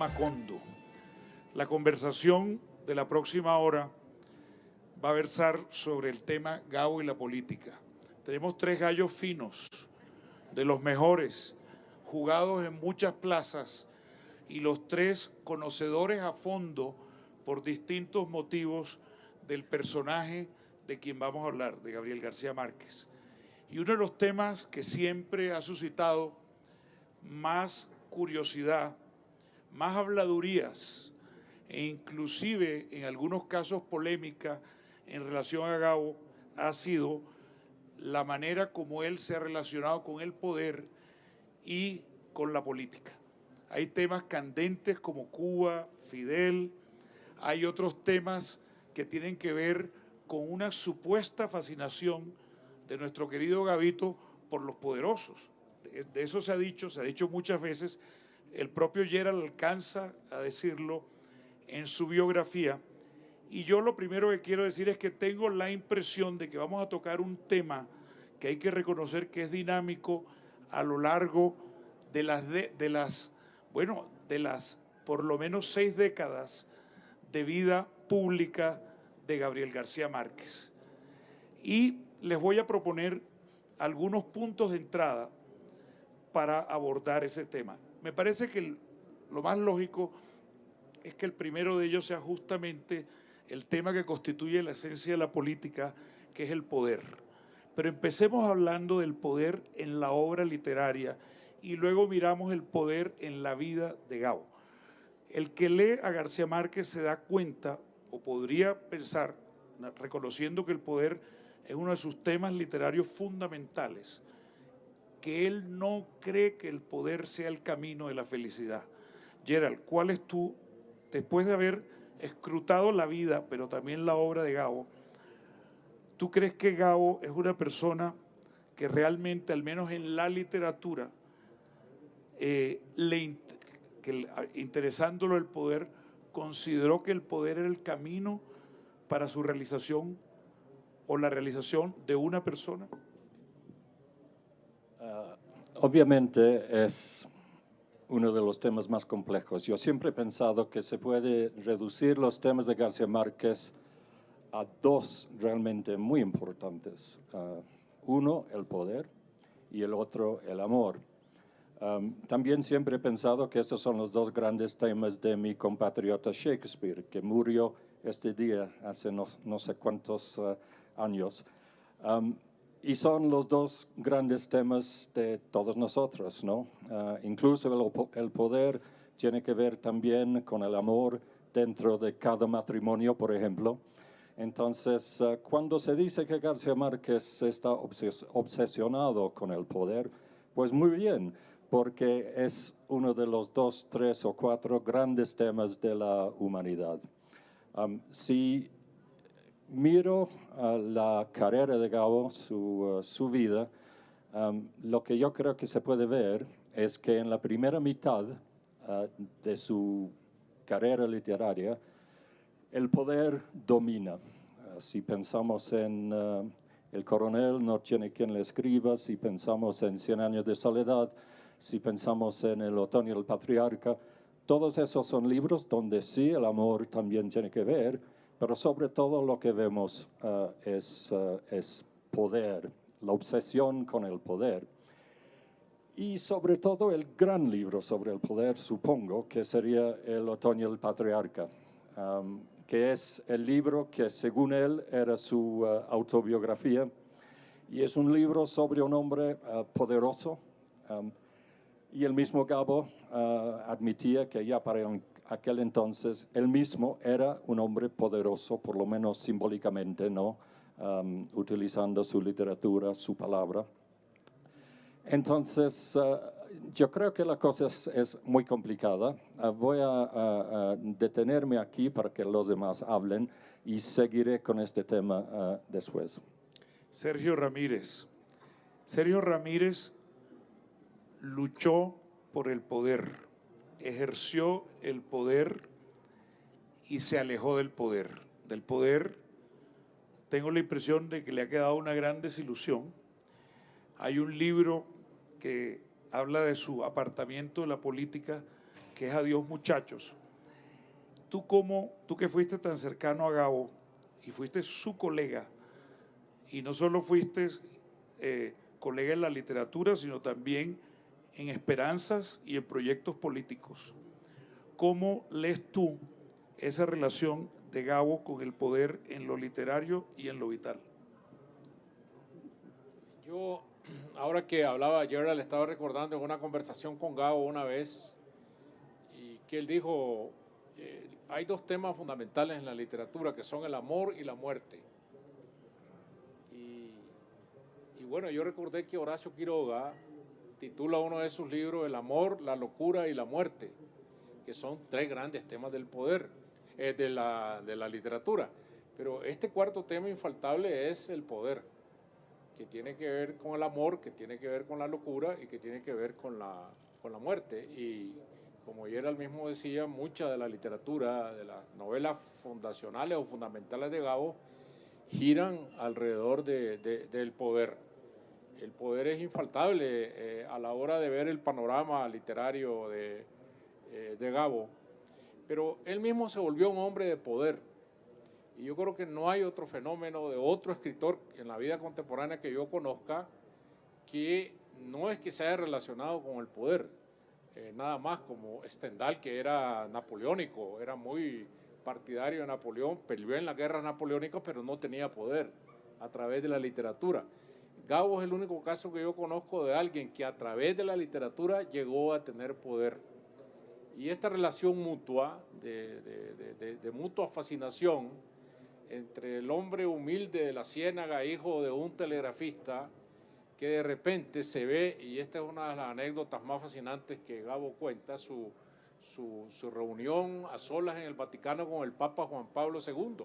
Macondo. La conversación de la próxima hora va a versar sobre el tema Gabo y la política. Tenemos tres gallos finos, de los mejores, jugados en muchas plazas, y los tres conocedores a fondo por distintos motivos del personaje de quien vamos a hablar, de Gabriel García Márquez. Y uno de los temas que siempre ha suscitado más curiosidad, más habladurías e inclusive en algunos casos polémica en relación a Gabo ha sido la manera como él se ha relacionado con el poder y con la política. Hay temas candentes como Cuba, Fidel, hay otros temas que tienen que ver con una supuesta fascinación de nuestro querido Gabito por los poderosos. De eso se ha dicho muchas veces, el propio Gerald alcanza a decirlo en su biografía, y yo lo primero que quiero decir es que tengo la impresión de que vamos a tocar un tema que hay que reconocer que es dinámico a lo largo de las por lo menos 6 décadas de vida pública de Gabriel García Márquez. Y les voy a proponer algunos puntos de entrada para abordar ese tema. Me parece que lo más lógico es que el primero de ellos sea justamente el tema que constituye la esencia de la política, que es el poder. Pero empecemos hablando del poder en la obra literaria y luego miramos el poder en la vida de Gabo. El que lee a García Márquez se da cuenta, o podría pensar, reconociendo que el poder es uno de sus temas literarios fundamentales, que él no cree que el poder sea el camino de la felicidad. Gerald, ¿cuál es tu, después de haber escrutado la vida, pero también la obra de Gabo, tú crees que Gabo es una persona que realmente, al menos en la literatura, interesándolo el poder, consideró que el poder era el camino para su realización o la realización de una persona? Obviamente es uno de los temas más complejos. Yo siempre he pensado que se puede reducir los temas de García Márquez a dos realmente muy importantes. Uno, el poder, y el otro, el amor. También siempre he pensado que esos son los dos grandes temas de mi compatriota Shakespeare, que murió este día hace no sé cuántos años. Y son los dos grandes temas de todos nosotros, ¿no? Incluso el poder tiene que ver también con el amor dentro de cada matrimonio, por ejemplo. Entonces, cuando se dice que García Márquez está obsesionado con el poder, pues muy bien, porque es uno de los 2, 3 o 4 grandes temas de la humanidad. Si miro la carrera de Gabo, su vida, lo que yo creo que se puede ver es que en la primera mitad de su carrera literaria, el poder domina. Si pensamos en El coronel no tiene quien le escriba, si pensamos en 100 años de soledad, si pensamos en El otoño del patriarca, todos esos son libros donde sí el amor también tiene que ver, pero sobre todo lo que vemos es poder, la obsesión con el poder. Y sobre todo el gran libro sobre el poder, supongo, que sería El otoño del patriarca, que es el libro que según él era su autobiografía, y es un libro sobre un hombre poderoso, y el mismo Gabo admitía que ya para aquel entonces él mismo era un hombre poderoso, por lo menos simbólicamente, ¿no? Utilizando su literatura, su palabra. Entonces, yo creo que la cosa es muy complicada. Voy a detenerme aquí para que los demás hablen y seguiré con este tema después. Sergio Ramírez. Sergio Ramírez luchó por el poder, ejerció el poder y se alejó del poder. Del poder tengo la impresión de que le ha quedado una gran desilusión. Hay un libro que habla de su apartamiento de la política que es Adiós Muchachos. Tú que fuiste tan cercano a Gabo y fuiste su colega, y no solo fuiste colega en la literatura, sino también en esperanzas y en proyectos políticos, ¿cómo lees tú esa relación de Gabo con el poder en lo literario y en lo vital? Yo, ahora que hablaba, Gerald, estaba recordando en una conversación con Gabo una vez, y que él dijo, hay dos temas fundamentales en la literatura, que son el amor y la muerte. Y bueno, yo recordé que Horacio Quiroga titula uno de sus libros El amor, la locura y la muerte, que son tres grandes temas del poder, de la literatura. Pero este cuarto tema infaltable es el poder, que tiene que ver con el amor, que tiene que ver con la locura y que tiene que ver con la muerte. Y como Gerald mismo decía, mucha de la literatura, de las novelas fundacionales o fundamentales de Gabo, giran alrededor del poder. El poder es infaltable a la hora de ver el panorama literario de Gabo, pero él mismo se volvió un hombre de poder. Y yo creo que no hay otro fenómeno de otro escritor en la vida contemporánea que yo conozca que no es que se haya relacionado con el poder, nada más, como Stendhal, que era napoleónico, era muy partidario de Napoleón, peleó en la guerra napoleónica, pero no tenía poder a través de la literatura. Gabo es el único caso que yo conozco de alguien que a través de la literatura llegó a tener poder. Y esta relación mutua, de mutua fascinación, entre el hombre humilde de la Ciénaga, hijo de un telegrafista, que de repente se ve, y esta es una de las anécdotas más fascinantes que Gabo cuenta, su reunión a solas en el Vaticano con el Papa Juan Pablo II,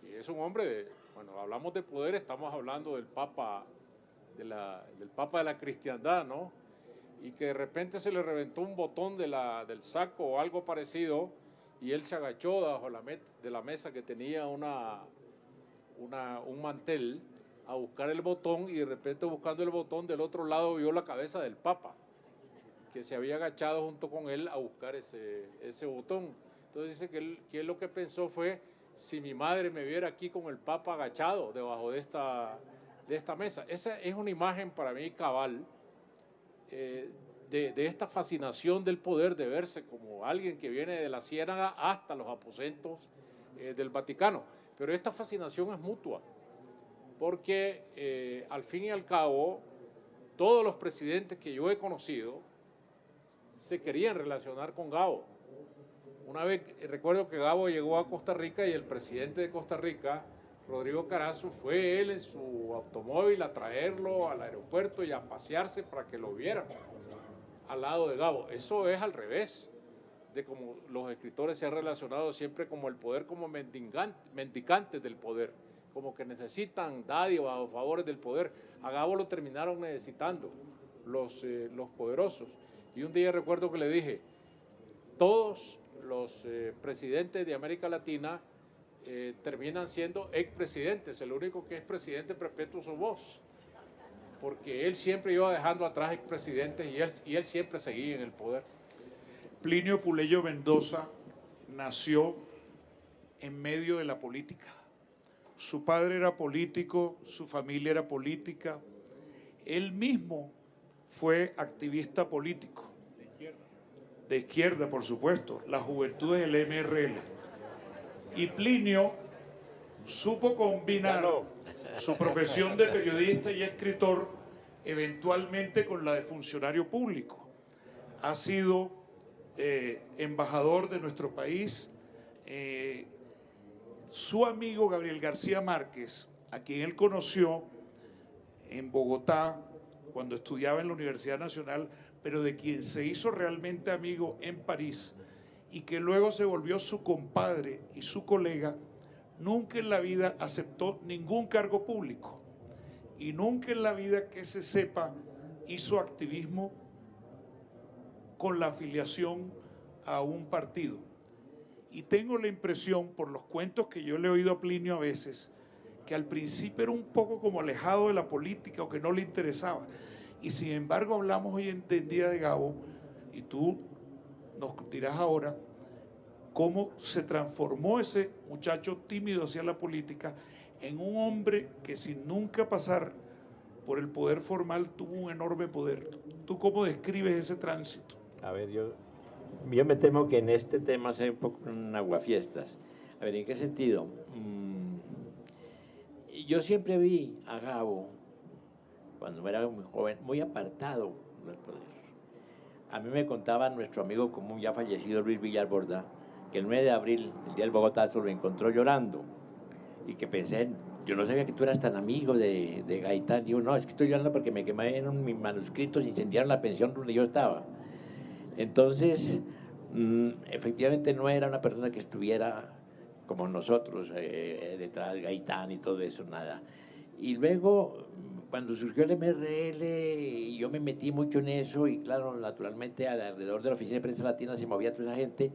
que es un hombre bueno, hablamos de poder, estamos hablando del Papa del Papa de la cristiandad, ¿no? Y que de repente se le reventó un botón del saco o algo parecido, y él se agachó debajo de la mesa que tenía un mantel a buscar el botón, y de repente buscando el botón del otro lado vio la cabeza del Papa, que se había agachado junto con él a buscar ese botón. Entonces dice que él lo que pensó fue, si mi madre me viera aquí con el Papa agachado debajo de esta mesa. Esa es una imagen para mí cabal de esta fascinación del poder, de verse como alguien que viene de la Ciénaga hasta los aposentos del Vaticano. Pero esta fascinación es mutua, porque al fin y al cabo, todos los presidentes que yo he conocido se querían relacionar con Gabo. Una vez recuerdo que Gabo llegó a Costa Rica y el presidente de Costa Rica, Rodrigo Carazo, fue él en su automóvil a traerlo al aeropuerto y a pasearse para que lo vieran al lado de Gabo. Eso es al revés de como los escritores se han relacionado siempre como el poder, como mendicantes del poder, como que necesitan dádivas o favores del poder. A Gabo lo terminaron necesitando los poderosos. Y un día recuerdo que le dije, todos los presidentes de América Latina terminan siendo expresidentes. El único que es presidente perpetuo sos vos, porque él siempre iba dejando atrás expresidentes y él siempre seguía en el poder. Plinio Puleyo Mendoza nació en medio de la política. Su padre era político, su familia era política. Él mismo fue activista político. De izquierda, por supuesto, las juventudes del MRL. Y Plinio supo combinar su profesión de periodista y escritor eventualmente con la de funcionario público. Ha sido embajador de nuestro país. Su amigo Gabriel García Márquez, a quien él conoció en Bogotá cuando estudiaba en la Universidad Nacional, pero de quien se hizo realmente amigo en París y que luego se volvió su compadre y su colega, nunca en la vida aceptó ningún cargo público y nunca en la vida que se sepa hizo activismo con la afiliación a un partido. Y tengo la impresión, por los cuentos que yo le he oído a Plinio a veces, que al principio era un poco como alejado de la política o que no le interesaba. Y sin embargo hablamos hoy en día de Gabo, y tú nos dirás ahora cómo se transformó ese muchacho tímido hacia la política en un hombre que sin nunca pasar por el poder formal tuvo un enorme poder. ¿Tú cómo describes ese tránsito? A ver, yo me temo que en este tema soy un poco un aguafiestas. A ver, ¿en qué sentido? Yo siempre vi a Gabo, cuando era muy joven, muy apartado del poder. A mí me contaba nuestro amigo común ya fallecido Luis Villar Borda, que el 9 de abril, el día del Bogotazo, lo encontró llorando y que pensé, yo no sabía que tú eras tan amigo de Gaitán. Digo, no, es que estoy llorando porque me quemaron mis manuscritos y incendiaron la pensión donde yo estaba. Entonces, efectivamente no era una persona que estuviera como nosotros, detrás de Gaitán y todo eso, nada. Y luego, cuando surgió el MRL, yo me metí mucho en eso y claro, naturalmente alrededor de la Oficina de Prensa Latina se movía toda esa gente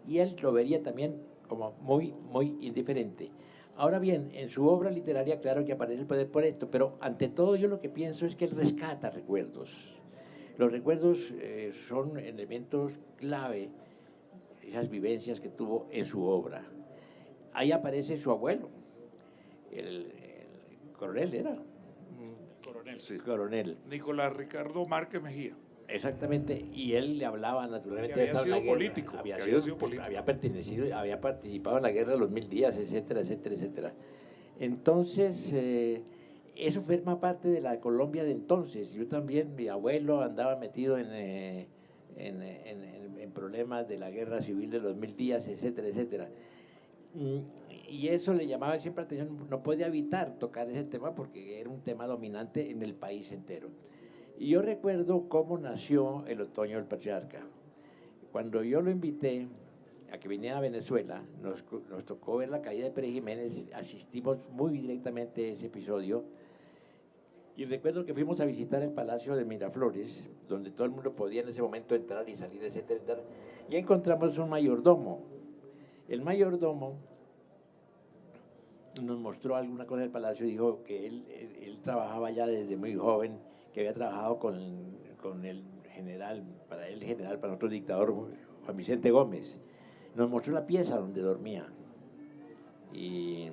y él lo vería también como muy, muy indiferente. Ahora bien, en su obra literaria, claro que aparece el poder por esto, pero ante todo yo lo que pienso es que él rescata recuerdos. Los recuerdos son elementos clave, esas vivencias que tuvo en su obra. Ahí aparece su abuelo, el coronel era. Coronel, sí. Coronel. Nicolás Ricardo Márquez Mejía. Exactamente, y él le hablaba naturalmente. Que había sido político. Había participado en la guerra de los 1000 días, etcétera, etcétera, etcétera. Entonces, eso forma parte de la Colombia de entonces. Yo también, mi abuelo andaba metido en problemas de la guerra civil de los 1000 días, etcétera, etcétera. Y eso le llamaba siempre la atención, no podía evitar tocar ese tema porque era un tema dominante en el país entero. Y yo recuerdo cómo nació el Otoño del Patriarca. Cuando yo lo invité a que viniera a Venezuela, nos tocó ver la caída de Pérez Jiménez, asistimos muy directamente a ese episodio, y recuerdo que fuimos a visitar el Palacio de Miraflores, donde todo el mundo podía en ese momento entrar y salir, etcétera, etcétera, y encontramos un mayordomo. El mayordomo nos mostró alguna cosa del palacio y dijo que él trabajaba ya desde muy joven, que había trabajado con el general, para otro dictador, Juan Vicente Gómez. Nos mostró la pieza donde dormía. Y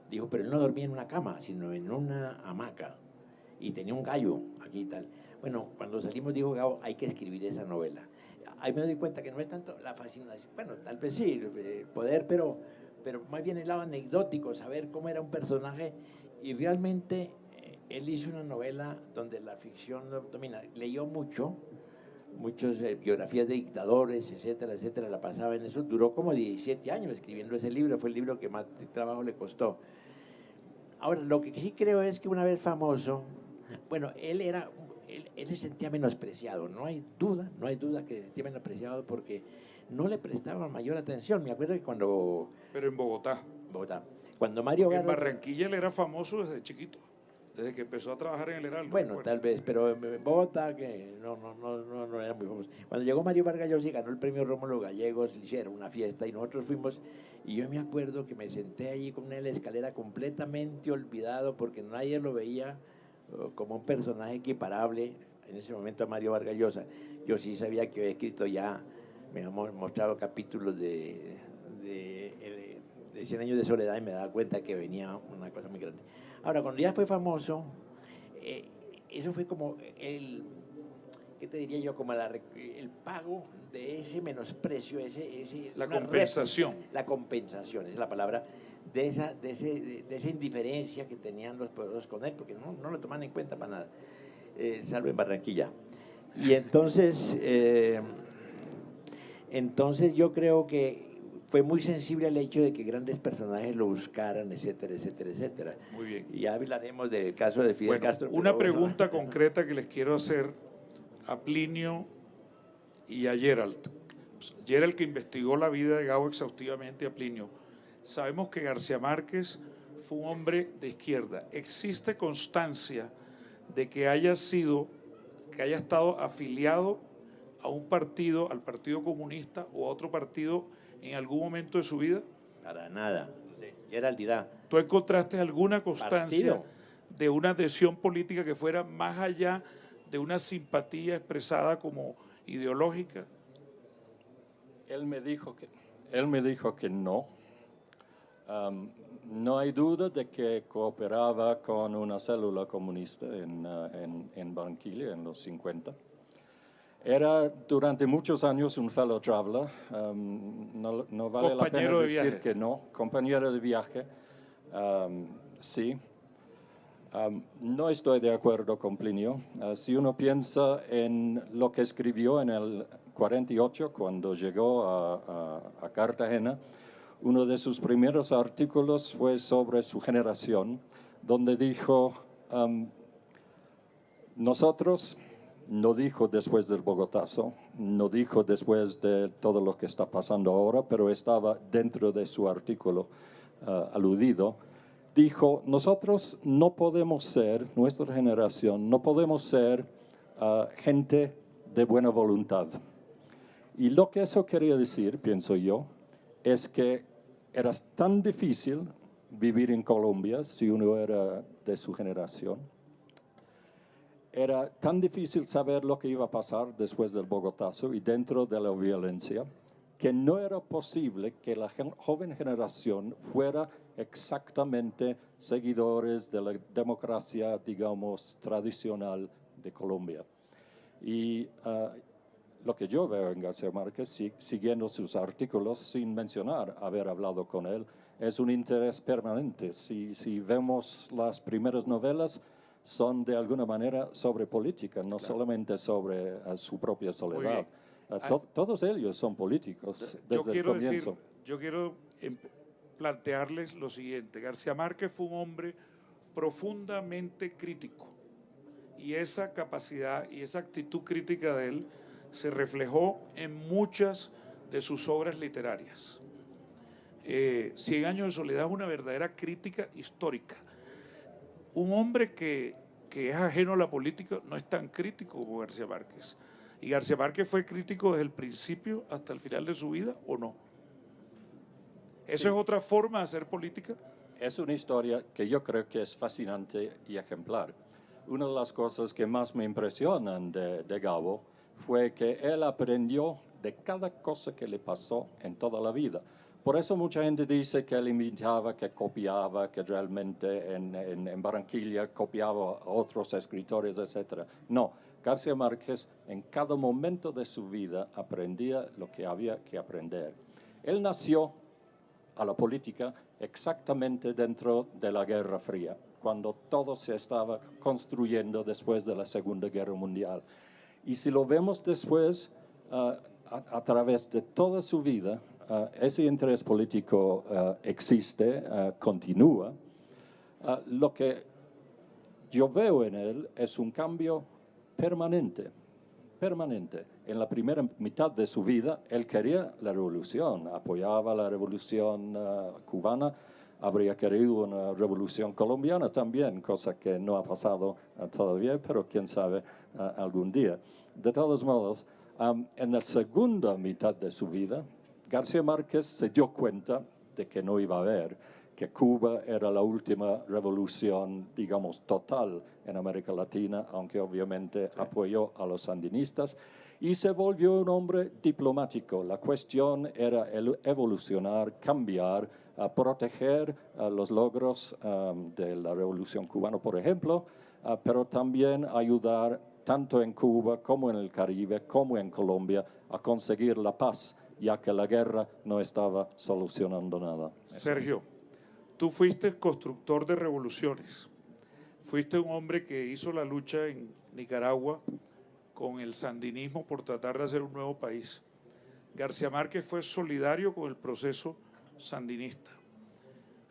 dijo, pero él no dormía en una cama, sino en una hamaca. Y tenía un gallo aquí y tal. Bueno, cuando salimos dijo, Gabo, hay que escribir esa novela. Ahí me doy cuenta que no es tanto la fascinación, bueno, tal vez sí, el poder, pero más bien el lado anecdótico, saber cómo era un personaje. Y realmente él hizo una novela donde la ficción no domina. Leyó muchas biografías de dictadores, etcétera, etcétera, la pasaba en eso. Duró como 17 años escribiendo ese libro, fue el libro que más trabajo le costó. Ahora, lo que sí creo es que una vez famoso, bueno, él se sentía menospreciado, no hay duda que se sentía menospreciado porque no le prestaban mayor atención. Me acuerdo que cuando... Pero en Bogotá. Cuando Mario Vargas... En Barranquilla él era famoso desde chiquito, desde que empezó a trabajar en el Heraldo. Bueno, tal vez, pero en Bogotá que no era muy famoso. Cuando llegó Mario Vargas Llosa y ganó el premio Rómulo Gallegos, le hicieron una fiesta y nosotros fuimos, y yo me acuerdo que me senté allí con una escalera completamente olvidado porque nadie lo veía como un personaje equiparable en ese momento a Mario Vargas Llosa. Yo sí sabía que había escrito ya, me había mostrado capítulos de 100 años de soledad y me daba cuenta que venía una cosa muy grande. Ahora, cuando ya fue famoso, eso fue como ¿qué te diría yo? Como el pago de ese menosprecio, la compensación. La compensación, esa es la palabra, de esa indiferencia que tenían los poderosos con él, porque no lo toman en cuenta para nada, salvo en Barranquilla. Y entonces yo creo que fue muy sensible al hecho de que grandes personajes lo buscaran, etcétera, etcétera, etcétera. Muy bien. Y ya hablaremos del caso de Fidel Castro. Una pregunta concreta que les quiero hacer a Plinio y a Gerald. Gerald, que investigó la vida de Gabo exhaustivamente, a Plinio. Sabemos que García Márquez fue un hombre de izquierda. ¿Existe constancia de que haya estado afiliado a un partido, al Partido Comunista o a otro partido en algún momento de su vida? Para nada. Gerald dirá. ¿Tú encontraste alguna constancia de una adhesión política que fuera más allá de una simpatía expresada como ideológica? Él me dijo que no. No hay duda de que cooperaba con una célula comunista en Barranquilla en los 50. Era durante muchos años un fellow traveler. No vale la pena Compañero de decir viaje. que no. Compañero de viaje, sí. No estoy de acuerdo con Plinio. Si uno piensa en lo que escribió en el 48, cuando llegó a Cartagena, uno de sus primeros artículos fue sobre su generación, donde dijo, nosotros, no dijo después del Bogotazo, no dijo después de todo lo que está pasando ahora, pero estaba dentro de su artículo aludido, dijo, nosotros no podemos ser, nuestra generación, no podemos ser gente de buena voluntad. Y lo que eso quería decir, pienso yo, es que era tan difícil vivir en Colombia si uno era de su generación. Era tan difícil saber lo que iba a pasar después del Bogotazo y dentro de la violencia, que no era posible que la joven generación fuera exactamente seguidores de la democracia, digamos, tradicional de Colombia. Y lo que yo veo en García Márquez, siguiendo sus artículos, sin mencionar haber hablado con él, es un interés permanente. Si vemos las primeras novelas, son de alguna manera sobre política, no solamente sobre su propia soledad. Todos ellos son políticos desde el comienzo. Yo quiero plantearles lo siguiente. García Márquez fue un hombre profundamente crítico y esa capacidad y esa actitud crítica de él se reflejó en muchas de sus obras literarias. 100 años de soledad es una verdadera crítica histórica. Un hombre que es ajeno a la política no es tan crítico como García Márquez. ¿Y García Márquez fue crítico desde el principio hasta el final de su vida o no? ¿Eso es otra forma de hacer política? Es una historia que yo creo que es fascinante y ejemplar. Una de las cosas que más me impresionan de Gabo fue que él aprendió de cada cosa que le pasó en toda la vida. Por eso mucha gente dice que él imitaba, que copiaba, que realmente en Barranquilla copiaba a otros escritores, etc. No, García Márquez en cada momento de su vida aprendía lo que había que aprender. Él nació a la política exactamente dentro de la Guerra Fría, cuando todo se estaba construyendo después de la Segunda Guerra Mundial. Y si lo vemos después, a través de toda su vida, ese interés político existe, continúa. Lo que yo veo en él es un cambio permanente. En la primera mitad de su vida, él quería la revolución, apoyaba la revolución cubana, habría querido una revolución colombiana también, cosa que no ha pasado todavía, pero quién sabe algún día. De todos modos, en la segunda mitad de su vida, García Márquez se dio cuenta de que no iba a haber, que Cuba era la última revolución, digamos, total en América Latina, aunque obviamente apoyó a los sandinistas, y se volvió un hombre diplomático. La cuestión era evolucionar, cambiar, proteger los logros de la revolución cubana, por ejemplo, pero también ayudar tanto en Cuba como en el Caribe, como en Colombia, a conseguir la paz, ya que la guerra no estaba solucionando nada. Sergio, tú fuiste constructor de revoluciones, fuiste un hombre que hizo la lucha en Nicaragua con el sandinismo por tratar de hacer un nuevo país. García Márquez fue solidario con el proceso sandinista.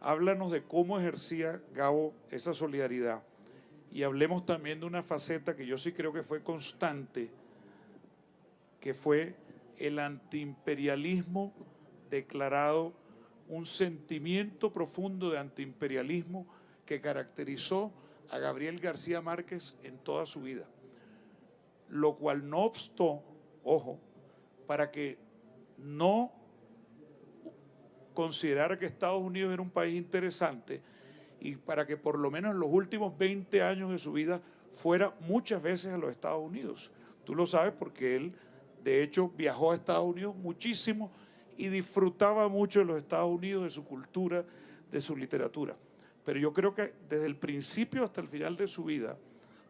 Háblanos de cómo ejercía Gabo esa solidaridad y hablemos también de una faceta que yo sí creo que fue constante, que fue el antiimperialismo declarado, un sentimiento profundo de antiimperialismo que caracterizó a Gabriel García Márquez en toda su vida, lo cual no obstó, ojo, para que no considerara que Estados Unidos era un país interesante y para que por lo menos en los últimos 20 años de su vida fuera muchas veces a los Estados Unidos. Tú lo sabes porque él De hecho, viajó a Estados Unidos muchísimo y disfrutaba mucho de los Estados Unidos, de su cultura, de su literatura. Pero yo creo que desde el principio hasta el final de su vida,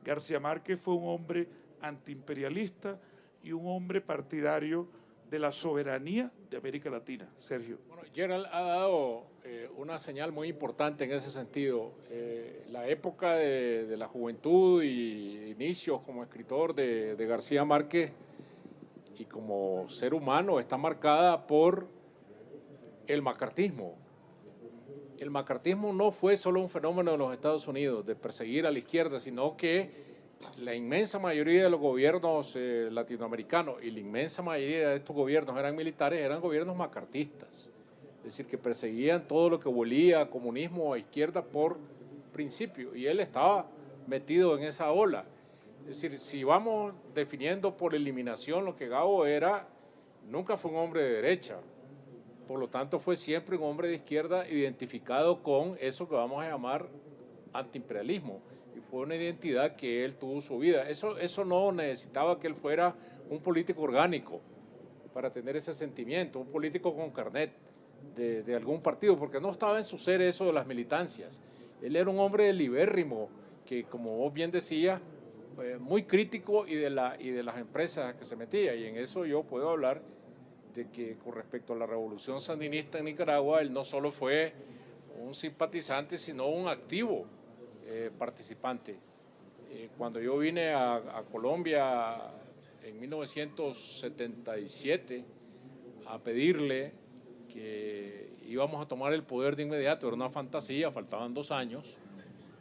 García Márquez fue un hombre antiimperialista y un hombre partidario de la soberanía de América Latina. Sergio. Bueno, Gerald ha dado una señal muy importante en ese sentido. La época de la juventud y inicios como escritor de García Márquez y como ser humano está marcada por el macartismo. El macartismo no fue solo un fenómeno de los Estados Unidos, de perseguir a la izquierda, sino que la inmensa mayoría de los gobiernos latinoamericanos y la inmensa mayoría de estos gobiernos eran militares, eran gobiernos macartistas. Es decir, que perseguían todo lo que volía a comunismo o a izquierda por principio. Y él estaba metido en esa ola. Es decir, si vamos definiendo por eliminación lo que Gabo era, nunca fue un hombre de derecha. Por lo tanto, fue siempre un hombre de izquierda identificado con eso que vamos a llamar antiimperialismo. Y fue una identidad que él tuvo su vida. Eso no necesitaba que él fuera un político orgánico para tener ese sentimiento, un político con carnet de algún partido, porque no estaba en su ser eso de las militancias. Él era un hombre libérrimo, que como vos bien decías, muy crítico y de las empresas que se metía. Y en eso yo puedo hablar de que con respecto a la revolución sandinista en Nicaragua, él no solo fue un simpatizante, sino un activo participante. Cuando yo vine a Colombia en 1977 a pedirle que íbamos a tomar el poder de inmediato, era una fantasía, faltaban 2 años,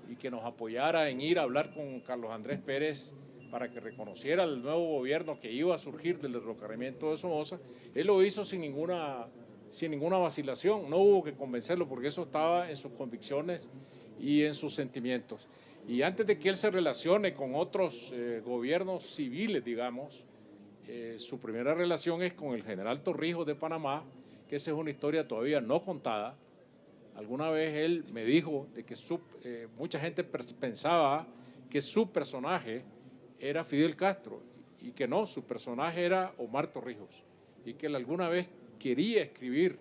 y que nos apoyara en ir a hablar con Carlos Andrés Pérez para que reconociera el nuevo gobierno que iba a surgir del derrocamiento de Somoza. Él lo hizo sin ninguna vacilación, no hubo que convencerlo porque eso estaba en sus convicciones y en sus sentimientos. Y antes de que él se relacione con otros gobiernos civiles, digamos, su primera relación es con el general Torrijos de Panamá, que esa es una historia todavía no contada. Alguna vez él me dijo de que mucha gente pensaba que su personaje era Fidel Castro y que no, su personaje era Omar Torrijos, y que él alguna vez quería escribir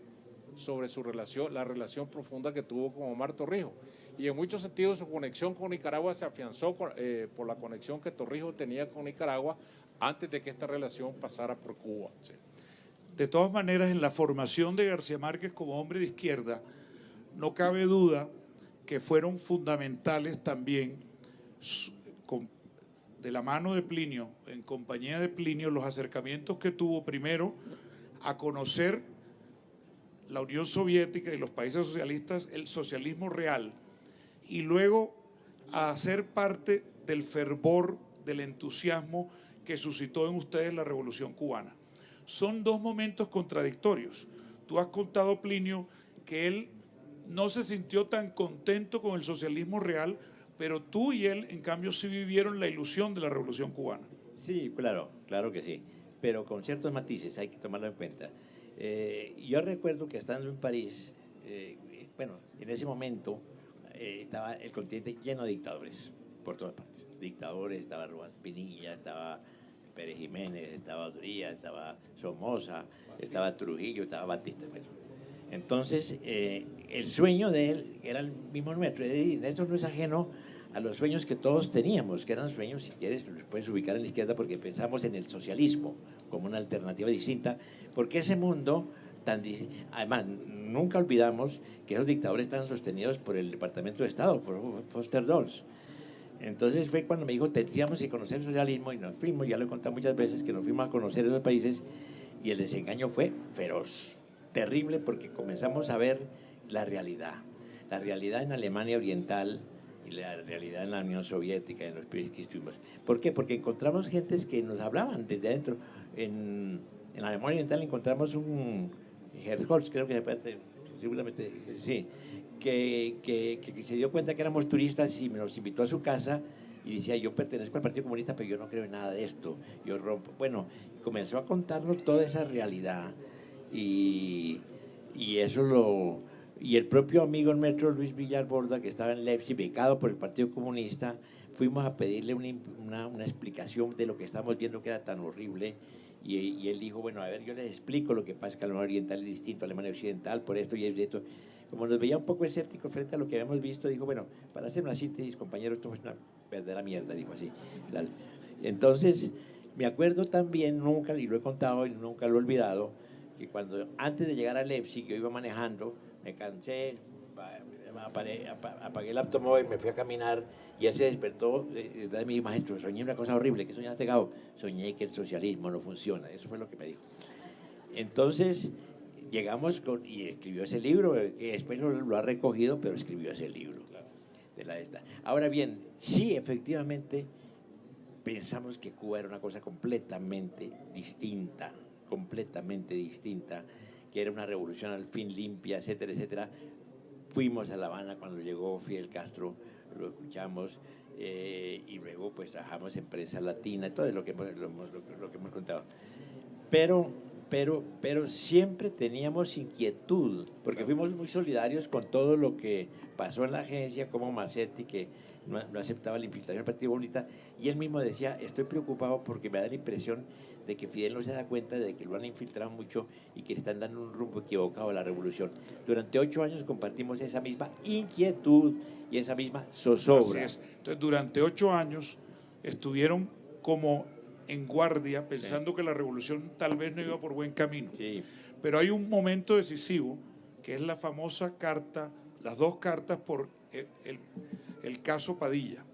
sobre su relación, la relación profunda que tuvo con Omar Torrijos. Y en muchos sentidos su conexión con Nicaragua se afianzó por la conexión que Torrijos tenía con Nicaragua antes de que esta relación pasara por Cuba. Sí. De todas maneras, en la formación de García Márquez como hombre de izquierda, no cabe duda que fueron fundamentales también, de la mano de Plinio, en compañía de Plinio, los acercamientos que tuvo primero a conocer la Unión Soviética y los países socialistas, el socialismo real, y luego a ser parte del fervor, del entusiasmo que suscitó en ustedes la Revolución Cubana. Son 2 momentos contradictorios. Tú has contado, Plinio, que él no se sintió tan contento con el socialismo real, pero tú y él, en cambio, sí vivieron la ilusión de la Revolución Cubana. Sí, claro, claro que sí, pero con ciertos matices, hay que tomarlo en cuenta. Yo recuerdo que estando en París, bueno, en ese momento estaba el continente lleno de dictadores, por todas partes. Dictadores, estaba Rojas Pinilla, estaba Pérez Jiménez, estaba Odría, estaba Somoza, estaba Trujillo, estaba Batista. Bueno. Entonces, el sueño de él era el mismo nuestro, y esto no es ajeno a los sueños que todos teníamos, que eran sueños, si quieres, los puedes ubicar en la izquierda, porque pensamos en el socialismo como una alternativa distinta, porque ese mundo, además, nunca olvidamos que esos dictadores estaban sostenidos por el Departamento de Estado, por Foster Dulles. Entonces fue cuando me dijo, tendríamos que conocer el socialismo, y nos fuimos, ya lo he contado muchas veces, que nos fuimos a conocer esos países, y el desengaño fue feroz, terrible, porque comenzamos a ver la realidad en Alemania Oriental y la realidad en la Unión Soviética, en los países que estuvimos. ¿Por qué? Porque encontramos gentes que nos hablaban desde adentro. En la Alemania Oriental encontramos un Herholz, creo que seguramente sí, que se dio cuenta que éramos turistas y nos invitó a su casa y decía, yo pertenezco al Partido Comunista, pero yo no creo en nada de esto, yo rompo. Bueno, comenzó a contarnos toda esa realidad y eso y el propio amigo nuestro, Luis Villar Borda, que estaba en Leipzig, becado por el Partido Comunista, fuimos a pedirle una explicación de lo que estábamos viendo que era tan horrible, y él dijo, bueno, a ver, yo les explico lo que pasa, que Alemania Oriental es distinto a Alemania Occidental, por esto y esto. Como nos veía un poco escéptico frente a lo que habíamos visto, dijo, bueno, para hacer una síntesis, compañero, esto es una verdadera mierda, dijo así. Entonces, me acuerdo también, nunca, y lo he contado y nunca lo he olvidado, que cuando antes de llegar a Leipzig, yo iba manejando, me cansé, apagué el automóvil, me fui a caminar y él se despertó detrás de mí, maestro, soñé una cosa horrible. ¿Qué soñaste, Gabo? Soñé que el socialismo no funciona. Eso fue lo que me dijo. Entonces, llegamos y escribió ese libro, que después lo ha recogido, pero escribió ese libro. Ahora bien, sí, efectivamente, pensamos que Cuba era una cosa completamente distinta, que era una revolución al fin limpia, etcétera, etcétera. Fuimos a La Habana cuando llegó Fidel Castro, lo escuchamos, y luego pues trabajamos en prensa latina, todo lo que hemos contado. Pero siempre teníamos inquietud, porque fuimos muy solidarios con todo lo que pasó en la agencia, como Macetti, que no aceptaba la infiltración del Partido Comunista, y él mismo decía, estoy preocupado porque me da la impresión de que Fidel no se da cuenta de que lo han infiltrado mucho y que le están dando un rumbo equivocado a la revolución. Durante 8 años compartimos esa misma inquietud y esa misma zozobra. Así es. Entonces, durante 8 años estuvieron como en guardia, pensando que la revolución tal vez no iba por buen camino. Sí. Pero hay un momento decisivo, que es la famosa carta, las 2 cartas por el caso Padilla,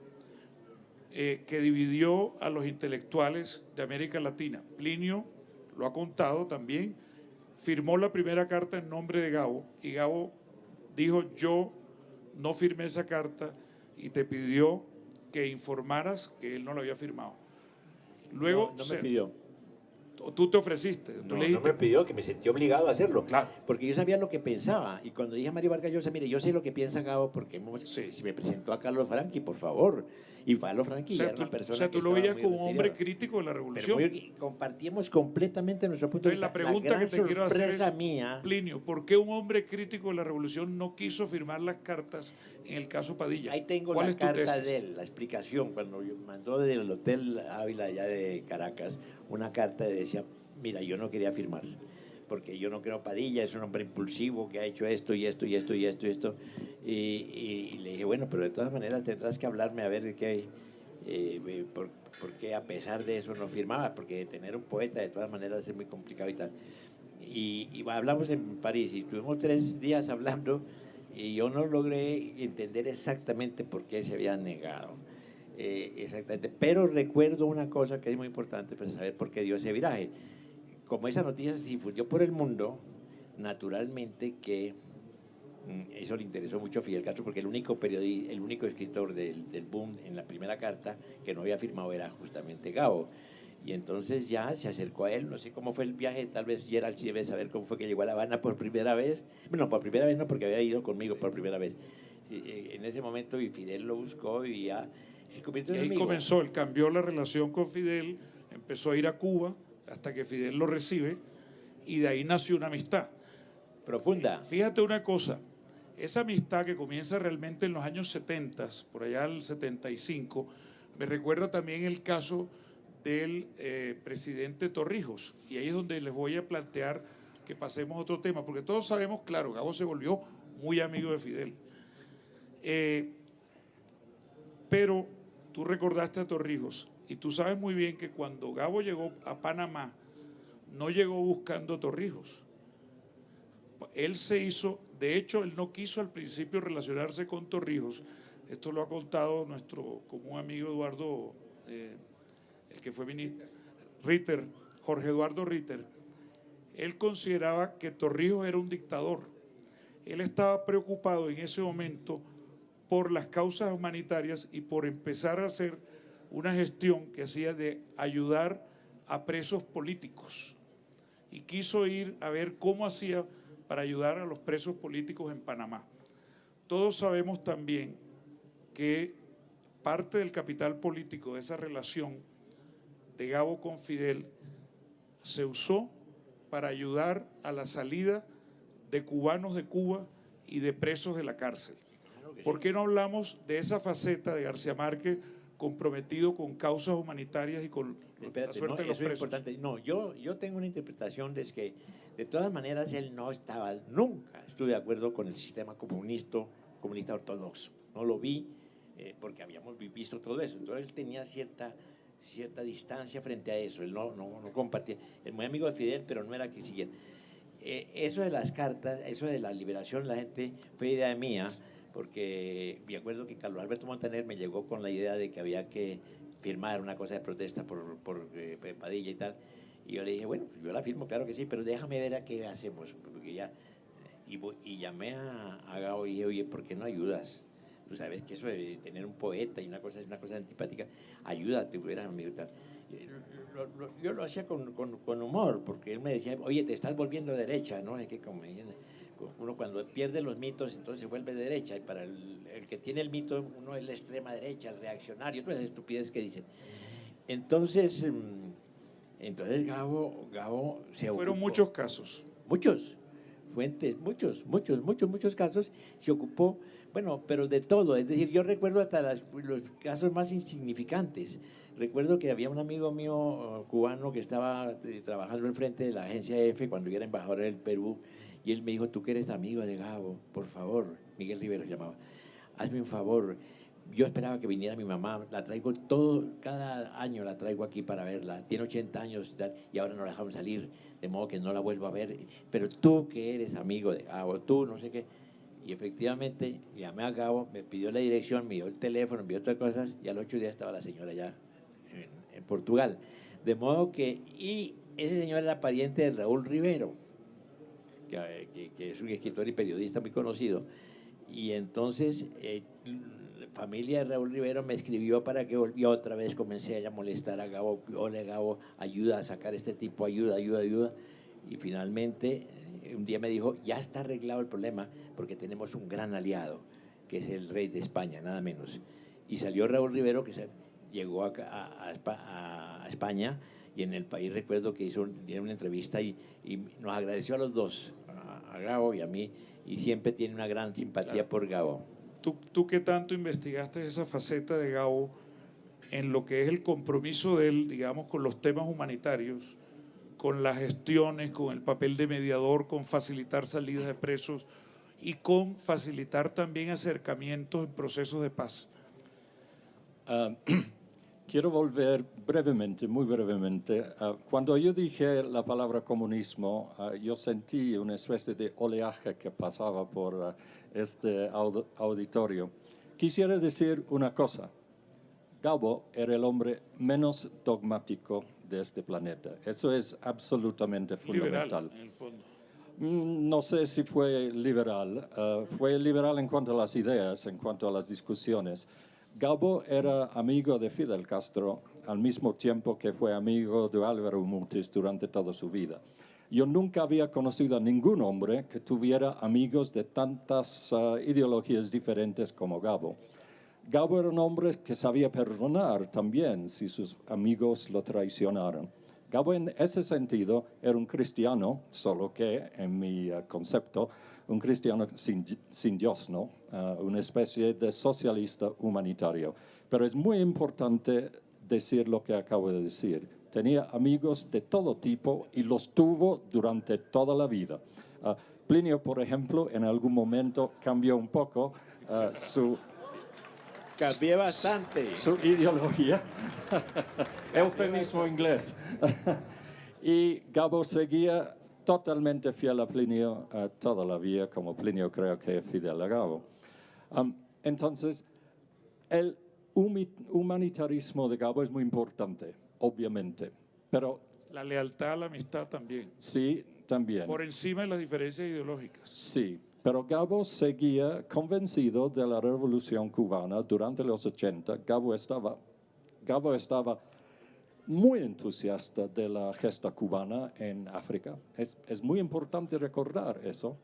que dividió a los intelectuales de América Latina. Plinio lo ha contado también, firmó la primera carta en nombre de Gabo, y Gabo dijo, yo no firmé esa carta, y te pidió que informaras que él no la había firmado. Luego No me pidió. Tú te ofreciste. No me pidió, que me sentí obligado a hacerlo. Claro. Porque yo sabía lo que pensaba. Y cuando dije a Mario Vargas Llosa, mire, yo sé lo que piensa Gabo, porque Sí. si me presentó a Carlos Franchi, por favor. Y Carlos Franchi era una persona. O sea, tú lo veías como un hombre crítico de la revolución. Compartíamos completamente nuestro punto de vista. Entonces, la pregunta que te quiero hacer es, mía, Plinio, ¿por qué un hombre crítico de la revolución no quiso firmar las cartas en el caso Padilla? ahí tengo ¿Cuál la es tu carta tesis? de él, la explicación, cuando mandó del Hotel Ávila allá de Caracas, una carta que decía, mira, yo no quería firmar, porque yo no creo Padilla, es un hombre impulsivo que ha hecho esto y esto y esto y esto y esto. Y le dije, bueno, pero de todas maneras tendrás que hablarme a ver de qué, por qué a pesar de eso no firmabas, porque tener un poeta de todas maneras es muy complicado y tal. Y hablamos en París y estuvimos 3 días hablando y yo no logré entender exactamente por qué se había negado. Exactamente, pero recuerdo una cosa que es muy importante para saber por qué dio ese viraje. Como esa noticia se difundió por el mundo, naturalmente que eso le interesó mucho a Fidel Castro, porque el único escritor del boom en la primera carta que no había firmado era justamente Gabo. Y entonces ya se acercó a él, no sé cómo fue el viaje, tal vez Gerald sí debe saber cómo fue que llegó a La Habana por primera vez. Bueno, por primera vez no, porque había ido conmigo por primera vez. En ese momento y Fidel lo buscó y ya se convirtió en ahí amigo. comenzó, él cambió la relación con Fidel, empezó a ir a Cuba hasta que Fidel lo recibe, y de ahí nació una amistad profunda. Fíjate una cosa, esa amistad que comienza realmente en los años 70, por allá el 75, me recuerda también el caso del presidente Torrijos, y ahí es donde les voy a plantear que pasemos a otro tema, porque todos sabemos, claro, Gabo se volvió muy amigo de Fidel, pero tú recordaste a Torrijos, y tú sabes muy bien que cuando Gabo llegó a Panamá, no llegó buscando a Torrijos. Él se hizo, de hecho, él no quiso al principio relacionarse con Torrijos. Esto lo ha contado nuestro común amigo Eduardo, el que fue ministro, Ritter, Jorge Eduardo Ritter. Él consideraba que Torrijos era un dictador. Él estaba preocupado en ese momento por las causas humanitarias y por empezar a hacer una gestión que hacía de ayudar a presos políticos. Y quiso ir a ver cómo hacía para ayudar a los presos políticos en Panamá. Todos sabemos también que parte del capital político de esa relación de Gabo con Fidel se usó para ayudar a la salida de cubanos de Cuba y de presos de la cárcel. ¿Por qué no hablamos de esa faceta de García Márquez comprometido con causas humanitarias y con la Espérate, suerte no, de los eso es presos. importante. No, yo tengo una interpretación de que, de todas maneras, él no estaba, nunca estuve de acuerdo con el sistema comunista ortodoxo. No lo vi porque habíamos visto todo eso. Entonces él tenía cierta distancia frente a eso. Él no compartía. Es muy amigo de Fidel, pero no era que siguiera. Eso de las cartas, eso de la liberación de la gente, fue idea mía, porque me acuerdo que Carlos Alberto Montaner me llegó con la idea de que había que firmar una cosa de protesta por Padilla y tal. Y yo le dije, bueno, yo la firmo, claro que sí, pero déjame ver a qué hacemos. Porque ya, y llamé a Gabo y dije, oye, ¿por qué no ayudas? Tú sabes que eso de tener un poeta y una cosa es una cosa antipática, ayúdate, hubieras amigo y tal. Yo lo hacía con humor, porque él me decía, oye, te estás volviendo derecha, ¿no? Es que como uno cuando pierde los mitos, entonces se vuelve derecha, y para el que tiene el mito, uno es la extrema derecha, el reaccionario, todas esas estupideces que dicen. Entonces Gabo se ocupó. Fueron muchos casos. Muchos, fuentes, muchos casos, se ocupó, bueno, pero de todo, es decir, yo recuerdo hasta los casos más insignificantes. Recuerdo que había un amigo mío cubano que estaba trabajando al frente de la agencia EFE cuando yo era embajador del Perú, y él me dijo, tú que eres amigo de Gabo, por favor, Miguel Rivero se llamaba, hazme un favor. Yo esperaba que viniera mi mamá, la traigo cada año la traigo aquí para verla, tiene 80 años y tal, y ahora no la dejamos salir, de modo que no la vuelvo a ver, pero tú que eres amigo de Gabo, tú no sé qué. Y efectivamente llamé a Gabo, me pidió la dirección, me dio el teléfono, me dio otras cosas, y a los 8 días estaba la señora ya en Portugal. De modo que, y ese señor era pariente de Raúl Rivero, que es un escritor y periodista muy conocido, y entonces la familia de Raúl Rivero me escribió para que volviera otra vez, comencé a molestar a Gabo, hola Gabo, ayuda a sacar a este tipo, ayuda, y finalmente un día me dijo, ya está arreglado el problema porque tenemos un gran aliado, que es el rey de España, nada menos. Y salió Raúl Rivero, que llegó a España, y en el país recuerdo que hizo una entrevista y nos agradeció a los dos, a Gabo y a mí, y siempre tiene una gran simpatía Claro. por Gabo. ¿Tú qué tanto investigaste esa faceta de Gabo en lo que es el compromiso de él, digamos, con los temas humanitarios, con las gestiones, con el papel de mediador, con facilitar salidas de presos y con facilitar también acercamientos en procesos de paz? Quiero volver brevemente, muy brevemente. Cuando yo dije la palabra comunismo, yo sentí una especie de oleaje que pasaba por este auditorio. Quisiera decir una cosa. Gabo era el hombre menos dogmático de este planeta. Eso es absolutamente fundamental. Liberal, en el fondo. No sé si fue liberal. Fue liberal en cuanto a las ideas, en cuanto a las discusiones. Gabo era amigo de Fidel Castro al mismo tiempo que fue amigo de Álvaro Mutis durante toda su vida. Yo nunca había conocido a ningún hombre que tuviera amigos de tantas ideologías diferentes como Gabo. Gabo era un hombre que sabía perdonar también si sus amigos lo traicionaron. Gabo en ese sentido era un cristiano, solo que en mi concepto, un cristiano sin Dios, ¿no? Una especie de socialista humanitario. Pero es muy importante decir lo que acabo de decir. Tenía amigos de todo tipo y los tuvo durante toda la vida. Plinio, por ejemplo, en algún momento cambió un poco su... Cambié bastante. Su ideología. Eufemismo inglés. Y Gabo seguía totalmente fiel a Plinio toda la vida, como Plinio creo que es fidel a Gabo. Entonces, el humanitarismo de Gabo es muy importante, obviamente, pero... La lealtad a la amistad también. Sí, también. Por encima de las diferencias ideológicas. Sí, pero Gabo seguía convencido de la revolución cubana durante los 80. Gabo estaba muy entusiasta de la gesta cubana en África. Es muy importante recordar eso.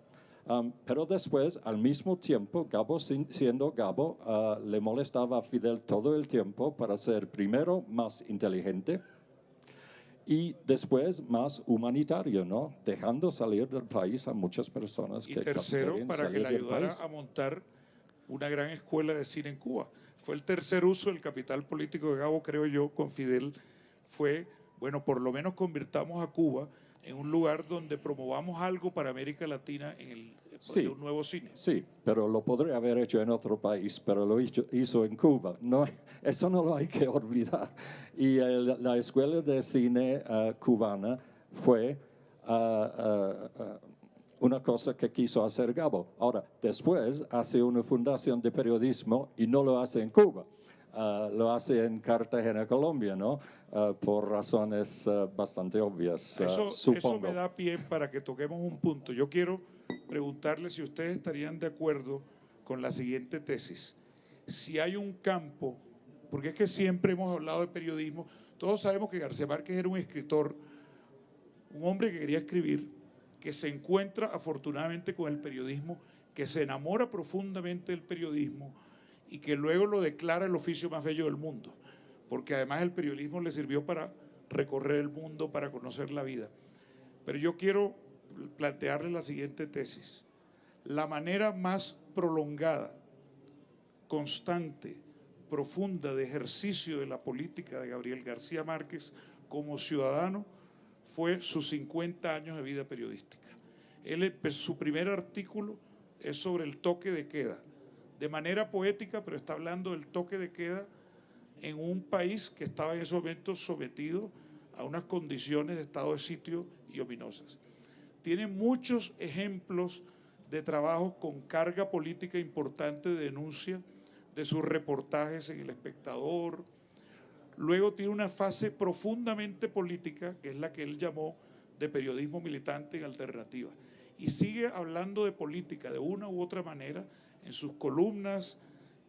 Pero después, al mismo tiempo, Gabo, siendo Gabo, le molestaba a Fidel todo el tiempo para ser primero más inteligente y después más humanitario, ¿no? Dejando salir del país a muchas personas Y que tercero, querían para que salir le del ayudara país. a montar una gran escuela de cine en Cuba. Fue el tercer uso del capital político de Gabo, creo yo, con Fidel, fue, bueno, por lo menos convirtamos a Cuba en un lugar donde promovamos algo para América Latina en el Sí. de un nuevo cine. Sí, pero lo podría haber hecho en otro país, pero lo hizo en Cuba. No, eso no lo hay que olvidar. Y la escuela de cine cubana fue una cosa que quiso hacer Gabo. Ahora, después hace una fundación de periodismo y no lo hace en Cuba. Lo hace en Cartagena, Colombia, ¿no? Por razones bastante obvias, Eso supongo. me da pie para que toquemos un punto. Yo quiero preguntarle si ustedes estarían de acuerdo con la siguiente tesis. Si hay un campo, porque es que siempre hemos hablado de periodismo, todos sabemos que García Márquez era un escritor, un hombre que quería escribir, que se encuentra afortunadamente con el periodismo, que se enamora profundamente del periodismo y que luego lo declara el oficio más bello del mundo, porque además el periodismo le sirvió para recorrer el mundo, para conocer la vida. Pero yo quiero plantearle la siguiente tesis. La manera más prolongada, constante, profunda de ejercicio de la política de Gabriel García Márquez como ciudadano fue sus 50 años de vida periodística. Su primer artículo es sobre el toque de queda, de manera poética, pero está hablando del toque de queda en un país que estaba en ese momento sometido a unas condiciones de estado de sitio y ominosas. Tiene muchos ejemplos de trabajos con carga política importante de denuncia, de sus reportajes en El Espectador. Luego tiene una fase profundamente política, que es la que él llamó de periodismo militante en alternativa. Y sigue hablando de política de una u otra manera en sus columnas,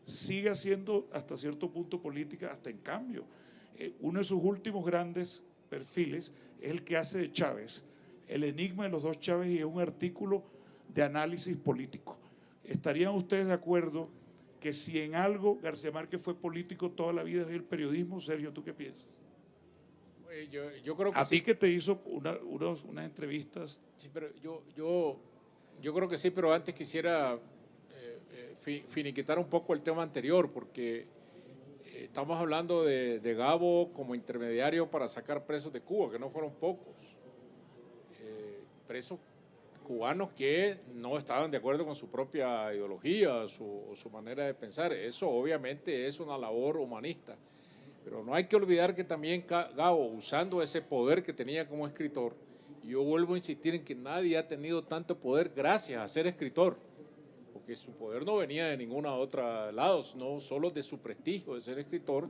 sigue haciendo hasta cierto punto política, hasta en cambio. Uno de sus últimos grandes perfiles es el que hace de Chávez, el enigma de los dos Chávez, y es un artículo de análisis político. ¿Estarían ustedes de acuerdo que si en algo García Márquez fue político toda la vida es el periodismo? Sergio, ¿tú qué piensas? Yo creo que a sí. ti que te hizo unas entrevistas. Sí, pero yo creo que sí, pero antes quisiera finiquitar un poco el tema anterior, porque estamos hablando de Gabo como intermediario para sacar presos de Cuba, que no fueron pocos. Presos cubanos que no estaban de acuerdo con su propia ideología o su manera de pensar. Eso obviamente es una labor humanista. Pero no hay que olvidar que también Gabo, usando ese poder que tenía como escritor, yo vuelvo a insistir en que nadie ha tenido tanto poder gracias a ser escritor, porque su poder no venía de ninguna otra lado, sino solo de su prestigio de ser escritor.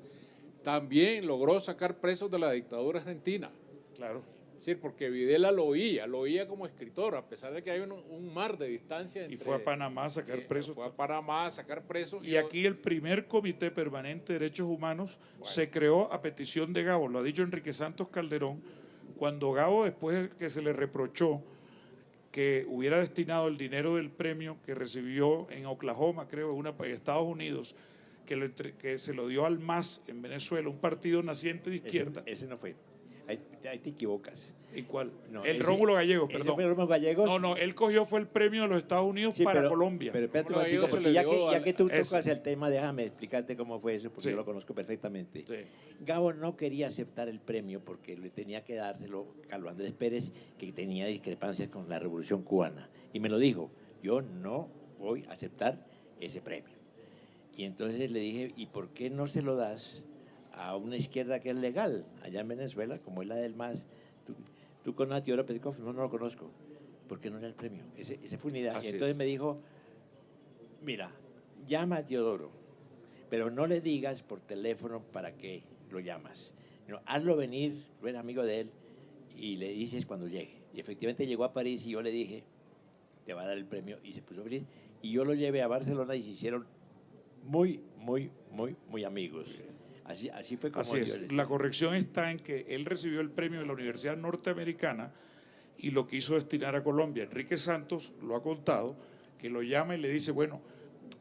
También logró sacar presos de la dictadura argentina. Claro. Es decir, porque Videla lo oía como escritor, a pesar de que hay un mar de distancia entre... Y fue a Panamá a sacar presos. Fue a Panamá a sacar presos. Y aquí el primer Comité Permanente de Derechos Humanos se creó a petición de Gabo, lo ha dicho Enrique Santos Calderón, cuando Gabo, después de que se le reprochó que hubiera destinado el dinero del premio que recibió en Oklahoma, creo, en Estados Unidos, que se lo dio al MAS en Venezuela, un partido naciente de izquierda. Ese no fue. Ahí te equivocas. ¿Y cuál? No, Rómulo Gallegos, perdón. Rómulo Gallegos. No, él cogió fue el premio de los Estados Unidos para Colombia. Pero espérate un Rómulo momentico, Gallegos porque ya que tú ese. tocas el tema, déjame explicarte cómo fue eso, porque Sí. yo lo conozco perfectamente. Sí. Gabo no quería aceptar el premio porque le tenía que dárselo a Carlos Andrés Pérez, que tenía discrepancias con la Revolución Cubana. Y me lo dijo, yo no voy a aceptar ese premio. Y entonces le dije, ¿y por qué no se lo das a una izquierda que es legal allá en Venezuela, como es la del MAS? ¿Tú conoces a Teodoro Petkov? No lo conozco. ¿Por qué no era el premio? Ese fue unidad. Así y entonces es. me dijo, mira, llama a Teodoro, pero no le digas por teléfono para qué lo llamas. No, hazlo venir, tú eres amigo de él, y le dices cuando llegue. Y efectivamente llegó a París y yo le dije, te va a dar el premio, y se puso feliz. Y yo lo llevé a Barcelona y se hicieron muy amigos. Así fue como Así es. La corrección está en que él recibió el premio de la Universidad Norteamericana y lo quiso destinar a Colombia. Enrique Santos lo ha contado, que lo llama y le dice, bueno,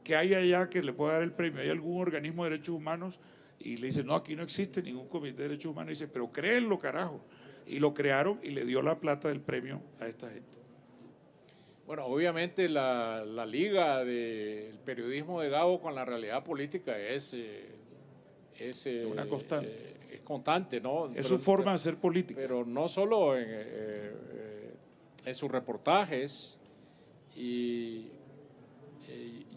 ¿qué hay allá que le pueda dar el premio? ¿Hay algún organismo de derechos humanos? Y le dice, no, aquí no existe ningún comité de derechos humanos. Y dice, pero créenlo, carajo. Y lo crearon y le dio la plata del premio a esta gente. Bueno, obviamente la liga del periodismo de Gabo con la realidad política es una constante. Es constante, ¿no? Es su forma de hacer política. Pero no solo en sus reportajes. Y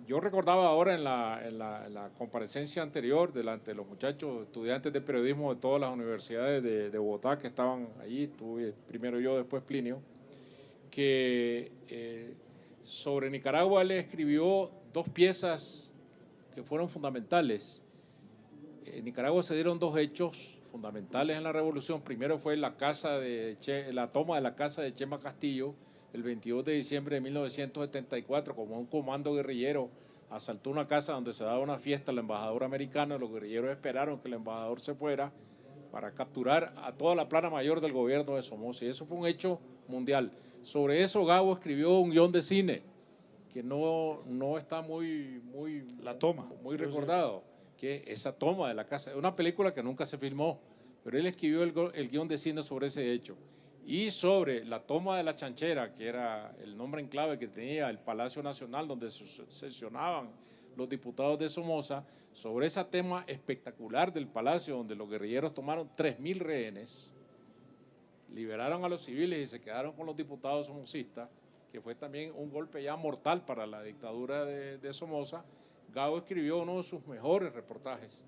yo recordaba ahora en la comparecencia anterior delante de los muchachos, estudiantes de periodismo de todas las universidades de Bogotá que estaban allí, estuve primero yo, después Plinio, que sobre Nicaragua él escribió 2 piezas que fueron fundamentales. En Nicaragua se dieron 2 hechos fundamentales en la revolución. Primero fue la toma de la casa de Chema Castillo, el 22 de diciembre de 1974, como un comando guerrillero asaltó una casa donde se daba una fiesta al embajador americano. Los guerrilleros esperaron que el embajador se fuera para capturar a toda la plana mayor del gobierno de Somoza, y eso fue un hecho mundial. Sobre eso Gabo escribió un guión de cine que no está muy recordado, que es esa toma de la casa. Es una película que nunca se filmó, pero él escribió el guión de cine sobre ese hecho. Y sobre la toma de la Chanchera, que era el nombre en clave que tenía el Palacio Nacional, donde se sesionaban los diputados de Somoza, sobre ese tema espectacular del Palacio, donde los guerrilleros tomaron 3.000 rehenes, liberaron a los civiles y se quedaron con los diputados somocistas, que fue también un golpe ya mortal para la dictadura de Somoza. Gabo escribió uno de sus mejores reportajes,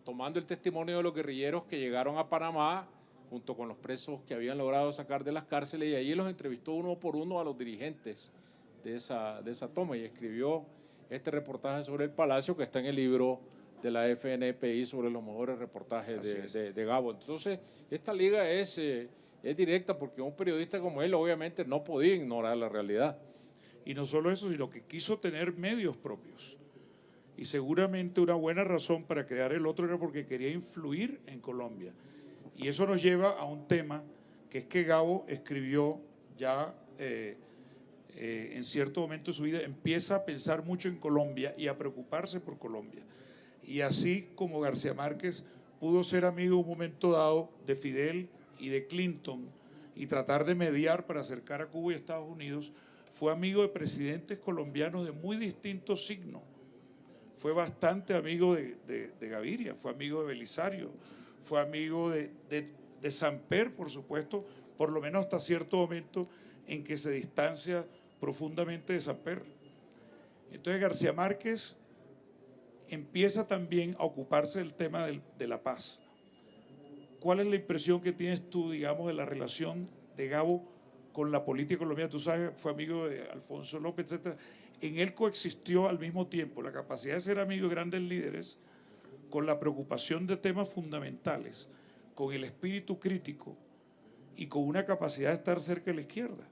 tomando el testimonio de los guerrilleros que llegaron a Panamá, junto con los presos que habían logrado sacar de las cárceles, y allí los entrevistó uno por uno a los dirigentes de esa toma, y escribió este reportaje sobre el Palacio, que está en el libro de la FNPI sobre los mejores reportajes de Gabo. Entonces, esta liga es directa, porque un periodista como él obviamente no podía ignorar la realidad. Y no solo eso, sino que quiso tener medios propios. Y seguramente una buena razón para crear el otro era porque quería influir en Colombia. Y eso nos lleva a un tema, que es que Gabo escribió ya en cierto momento de su vida, empieza a pensar mucho en Colombia y a preocuparse por Colombia. Y así como García Márquez pudo ser amigo en un momento dado de Fidel y de Clinton y tratar de mediar para acercar a Cuba y Estados Unidos, fue amigo de presidentes colombianos de muy distintos signos. Fue bastante amigo de Gaviria, fue amigo de Belisario, fue amigo de Samper, por supuesto, por lo menos hasta cierto momento en que se distancia profundamente de Samper. Entonces García Márquez empieza también a ocuparse del tema de la paz. ¿Cuál es la impresión que tienes tú, digamos, de la relación de Gabo con la política colombiana? Tú sabes, fue amigo de Alfonso López, etcétera. En él coexistió al mismo tiempo la capacidad de ser amigo de grandes líderes con la preocupación de temas fundamentales, con el espíritu crítico y con una capacidad de estar cerca de la izquierda.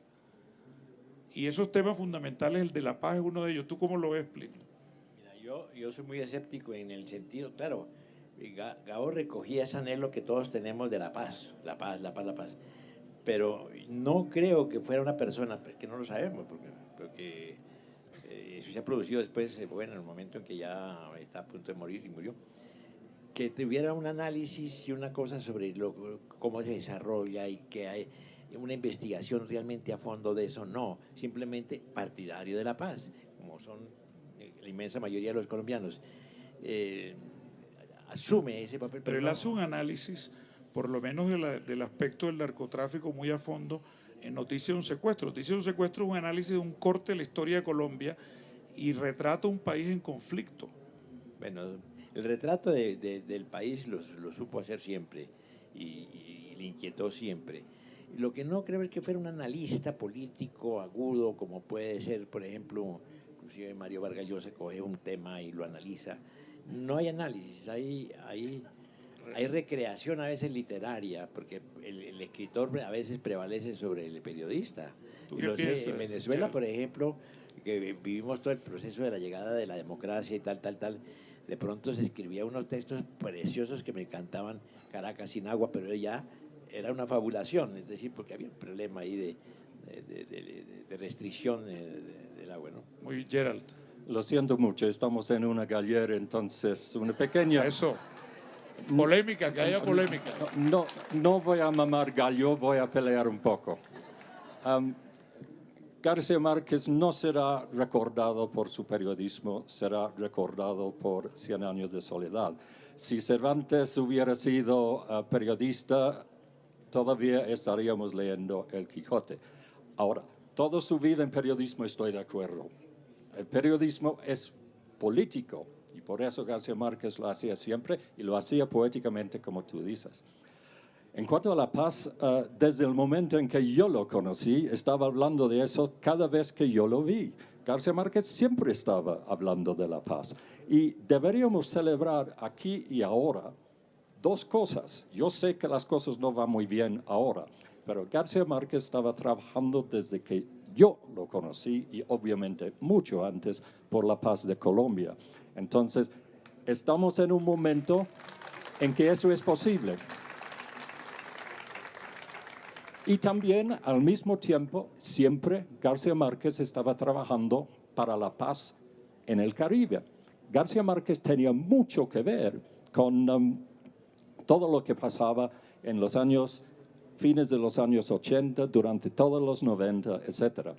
Y esos temas fundamentales, el de la paz es uno de ellos. ¿Tú cómo lo ves, Plinio? Mira, yo soy muy escéptico en el sentido, claro, Gabo recogía ese anhelo que todos tenemos de la paz, la paz, la paz, la paz. Pero no creo que fuera una persona, que no lo sabemos, porque eso se ha producido después, bueno, en el momento en que ya está a punto de morir y murió, que tuviera un análisis y una cosa sobre cómo se desarrolla y que hay una investigación realmente a fondo de eso. No, simplemente partidario de la paz, como son la inmensa mayoría de los colombianos. Asume ese papel. Pero él hace un análisis, por lo menos del aspecto del narcotráfico, muy a fondo en Noticia de un secuestro. Noticia de un secuestro es un análisis de un corte de la historia de Colombia y retrata un país en conflicto. Bueno, el retrato del país lo supo hacer siempre y le inquietó siempre. Lo que no creo es que fuera un analista político agudo, como puede ser, por ejemplo, inclusive Mario Vargas Llosa coge un tema y lo analiza. No hay análisis, hay recreación a veces literaria, porque el escritor a veces prevalece sobre el periodista. ¿Tú qué piensas? En Venezuela, por ejemplo, que vivimos todo el proceso de la llegada de la democracia y tal, de pronto se escribía unos textos preciosos que me encantaban, Caracas sin agua, pero ya era una fabulación, es decir, porque había un problema ahí de restricción del agua, ¿no? Muy Gerald. Lo siento mucho, estamos en una gallera, entonces una pequeña... Eso. Polémica, que haya polémica. No voy a mamar gallo, voy a pelear un poco. García Márquez no será recordado por su periodismo, será recordado por Cien años de soledad. Si Cervantes hubiera sido periodista, todavía estaríamos leyendo El Quijote. Ahora, toda su vida en periodismo estoy de acuerdo. El periodismo es político y por eso García Márquez lo hacía siempre y lo hacía poéticamente, como tú dices. En cuanto a la paz, desde el momento en que yo lo conocí, estaba hablando de eso cada vez que yo lo vi. García Márquez siempre estaba hablando de la paz. Y deberíamos celebrar aquí y ahora dos cosas. Yo sé que las cosas no van muy bien ahora, pero García Márquez estaba trabajando desde que yo lo conocí y obviamente mucho antes por la paz de Colombia. Entonces, estamos en un momento en que eso es posible. Y también, al mismo tiempo, siempre García Márquez estaba trabajando para la paz en el Caribe. García Márquez tenía mucho que ver con todo lo que pasaba en los años, fines de los años 80, durante todos los 90, etc.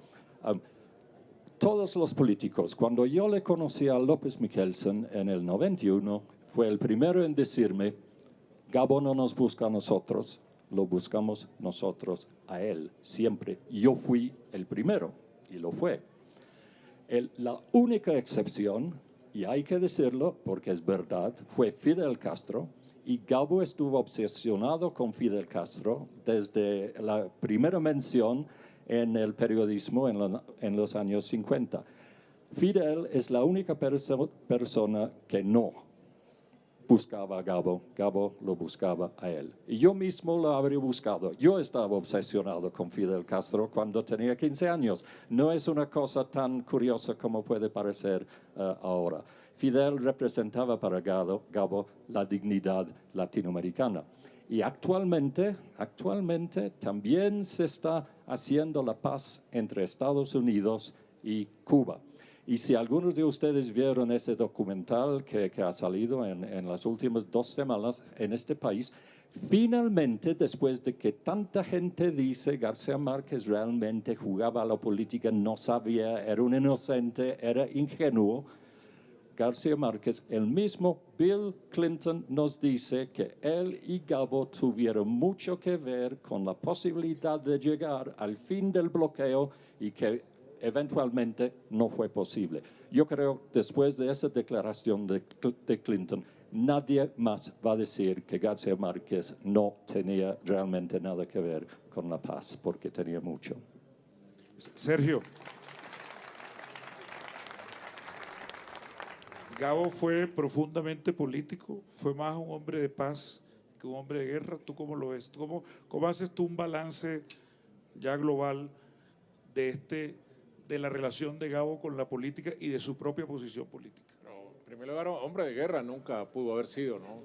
Todos los políticos, cuando yo le conocí a López Michelsen en el 91, fue el primero en decirme, Gabo no nos busca a nosotros, lo buscamos nosotros a él, siempre. Yo fui el primero, y lo fue. La única excepción, y hay que decirlo porque es verdad, fue Fidel Castro, y Gabo estuvo obsesionado con Fidel Castro desde la primera mención en el periodismo en los años 50. Fidel es la única persona que no buscaba a Gabo, Gabo lo buscaba a él. Y yo mismo lo habría buscado. Yo estaba obsesionado con Fidel Castro cuando tenía 15 años. No es una cosa tan curiosa como puede parecer ahora. Fidel representaba para Gabo la dignidad latinoamericana. Y actualmente también se está haciendo la paz entre Estados Unidos y Cuba. Y si algunos de ustedes vieron ese documental que ha salido en las últimas 2 semanas en este país, finalmente, después de que tanta gente dice García Márquez realmente jugaba a la política, no sabía, era un inocente, era ingenuo, García Márquez, el mismo Bill Clinton nos dice que él y Gabo tuvieron mucho que ver con la posibilidad de llegar al fin del bloqueo y que eventualmente no fue posible. Yo creo, después de esa declaración de Clinton, nadie más va a decir que García Márquez no tenía realmente nada que ver con la paz, porque tenía mucho. Sergio. Gabo fue profundamente político, fue más un hombre de paz que un hombre de guerra. ¿Tú cómo lo ves? ¿Cómo haces tú un balance ya global de la relación de Gabo con la política y de su propia posición política? No, en primer lugar, hombre de guerra nunca pudo haber sido, ¿no?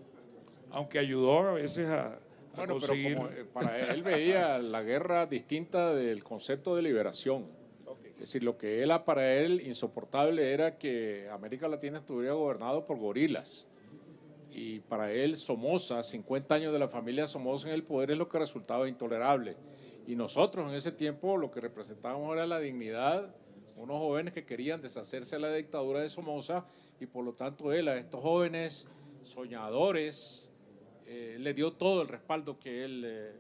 Aunque ayudó a veces a Bueno, conseguir... pero como para él veía la guerra distinta del concepto de liberación. Es decir, lo que era para él insoportable era que América Latina estuviera gobernado por gorilas. Y para él Somoza, 50 años de la familia Somoza en el poder es lo que resultaba intolerable. Y nosotros en ese tiempo lo que representábamos era la dignidad, unos jóvenes que querían deshacerse de la dictadura de Somoza y por lo tanto él a estos jóvenes soñadores le dio todo el respaldo que él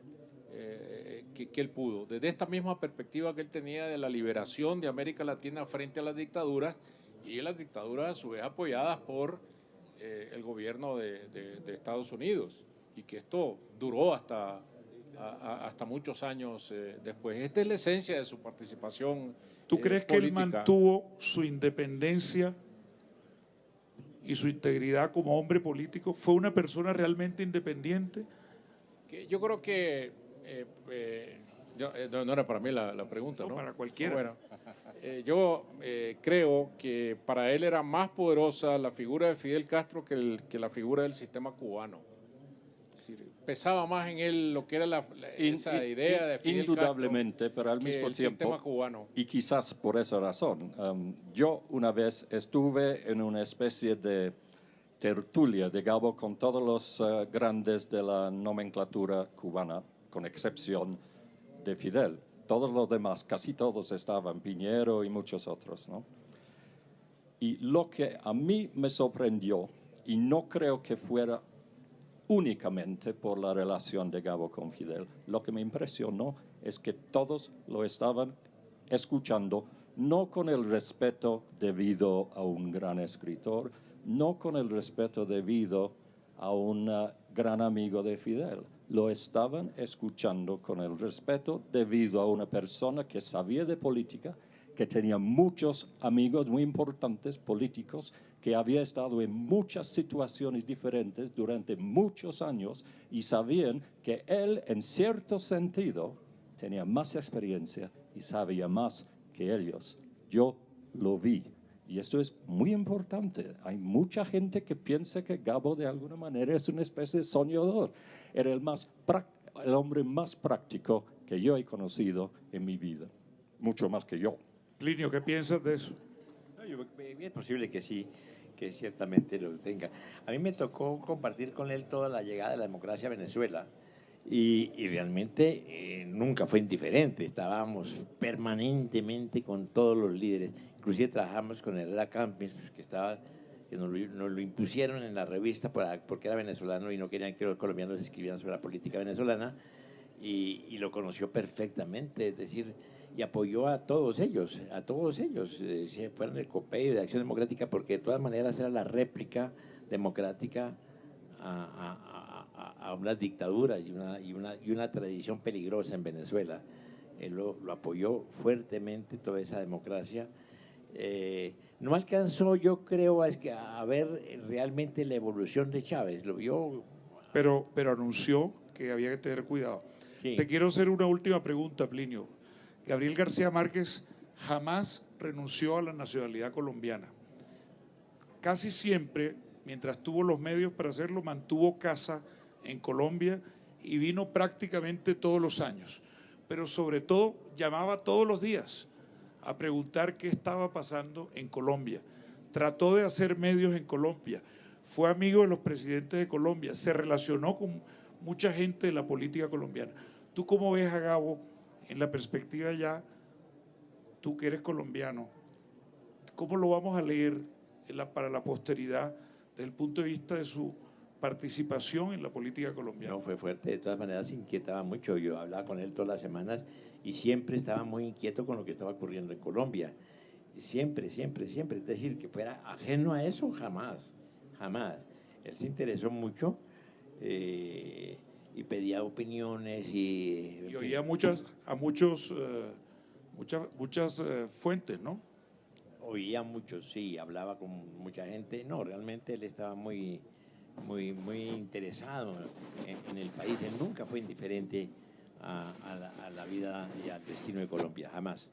pudo. Desde esta misma perspectiva que él tenía de la liberación de América Latina frente a las dictaduras y las dictaduras a su vez apoyadas por el gobierno de Estados Unidos y que esto duró hasta muchos años después. Esta es la esencia de su participación ¿Tú crees que él mantuvo su independencia y su integridad como hombre político? ¿Fue una persona realmente independiente? Yo creo que no era para mí la pregunta, ¿no? Para cualquiera. Bueno, yo creo que para él era más poderosa la figura de Fidel Castro que la figura del sistema cubano. Es decir, pesaba más en él lo que era esa idea de Fidel indudablemente, Castro pero al mismo el tiempo, sistema cubano. Y quizás por esa razón, yo una vez estuve en una especie de tertulia de Gabo con todos los grandes de la nomenclatura cubana, con excepción de Fidel. todos los demás, casi todos estaban, Piñero y muchos otros, ¿no? Y lo que a mí me sorprendió, y no creo que fuera únicamente por la relación de Gabo con Fidel, lo que me impresionó es que todos lo estaban escuchando, no con el respeto debido a un gran escritor, no con el respeto debido a un gran amigo de Fidel. Lo estaban escuchando con el respeto debido a una persona que sabía de política, que tenía muchos amigos muy importantes políticos, que había estado en muchas situaciones diferentes durante muchos años y sabían que él, en cierto sentido, tenía más experiencia y sabía más que ellos. Yo lo vi. Y esto es muy importante. Hay mucha gente que piensa que Gabo de alguna manera es una especie de soñador. Era el hombre más práctico que yo he conocido en mi vida. Mucho más que yo. Plinio, ¿qué piensas de eso? No, es posible que sí, que ciertamente lo tenga. A mí me tocó compartir con él toda la llegada de la democracia a Venezuela y realmente nunca fue indiferente. Estábamos permanentemente con todos los líderes. Inclusive trabajamos con Herrera Campins, que nos lo impusieron en la revista porque era venezolano y no querían que los colombianos escribieran sobre la política venezolana y lo conoció perfectamente, es decir, y apoyó a todos ellos, si fueran del COPEI, de Acción Democrática, porque de todas maneras era la réplica democrática a unas dictaduras y una tradición peligrosa en Venezuela. Él lo apoyó fuertemente, toda esa democracia. No alcanzó, yo creo, a ver realmente la evolución de Chávez, lo vio. Pero anunció que había que tener cuidado. Sí. Te quiero hacer una última pregunta, Plinio. Gabriel García Márquez jamás renunció a la nacionalidad colombiana. Casi siempre, mientras tuvo los medios para hacerlo, mantuvo casa en Colombia y vino prácticamente todos los años. Pero sobre todo llamaba todos los días a preguntar qué estaba pasando en Colombia. Trató de hacer medios en Colombia, fue amigo de los presidentes de Colombia, se relacionó con mucha gente de la política colombiana. ¿Tú cómo ves a Gabo en la perspectiva ya, tú que eres colombiano, cómo lo vamos a leer para la posteridad desde el punto de vista de su participación en la política colombiana? No, fue fuerte, de todas maneras inquietaba mucho. Yo hablaba con él todas las semanas y siempre estaba muy inquieto con lo que estaba ocurriendo en Colombia. Siempre. Es decir, que fuera ajeno a eso, jamás. Él se interesó mucho y pedía opiniones y oía muchas fuentes, ¿no? Oía mucho, sí, hablaba con mucha gente. No, realmente él estaba muy interesado en el país. Él nunca fue indiferente a la vida y al destino de Colombia, jamás.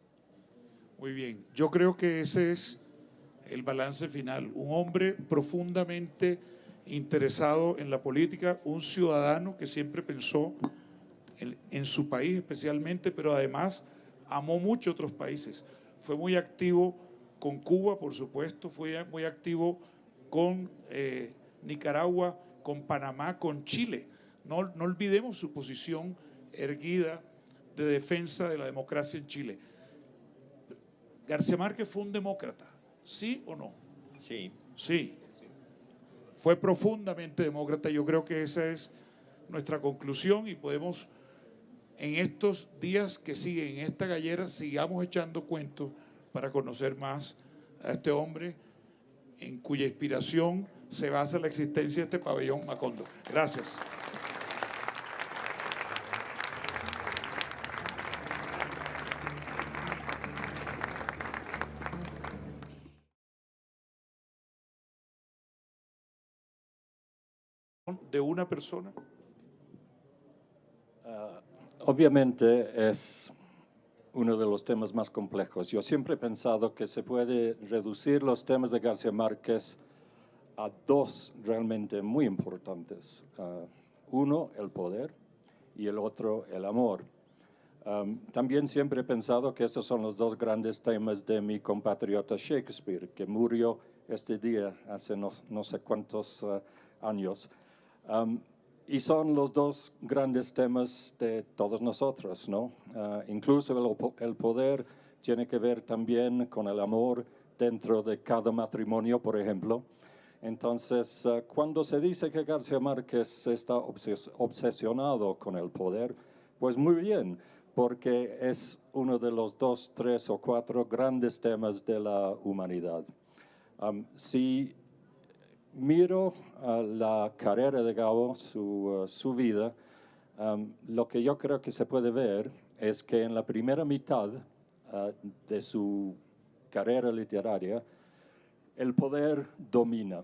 Muy bien, yo creo que ese es el balance final. Un hombre profundamente interesado en la política, un ciudadano que siempre pensó en su país especialmente, pero además amó mucho otros países. Fue muy activo con Cuba, por supuesto, fue muy activo con Nicaragua, con Panamá, con Chile. No olvidemos su posición erguida de defensa de la democracia en Chile. García Márquez fue un demócrata, ¿sí o no? Sí. Sí. Fue profundamente demócrata. Yo creo que esa es nuestra conclusión y podemos, en estos días que siguen, en esta gallera, sigamos echando cuentos para conocer más a este hombre en cuya inspiración se basa la existencia de este pabellón Macondo. Gracias. ¿De una persona? Obviamente es uno de los temas más complejos. Yo siempre he pensado que se puede reducir los temas de García Márquez a dos realmente muy importantes. Uno, el poder, y el otro, el amor. También siempre he pensado que esos son los dos grandes temas de mi compatriota Shakespeare, que murió este día hace no sé cuántos años. Y son los dos grandes temas de todos nosotros, ¿no? Incluso el poder tiene que ver también con el amor dentro de cada matrimonio, por ejemplo. Entonces, cuando se dice que García Márquez está obsesionado con el poder, pues muy bien, porque es uno de los 2, 3 o 4 grandes temas de la humanidad. Si miro la carrera de Gabo, su vida, lo que yo creo que se puede ver es que en la primera mitad de su carrera literaria, el poder domina.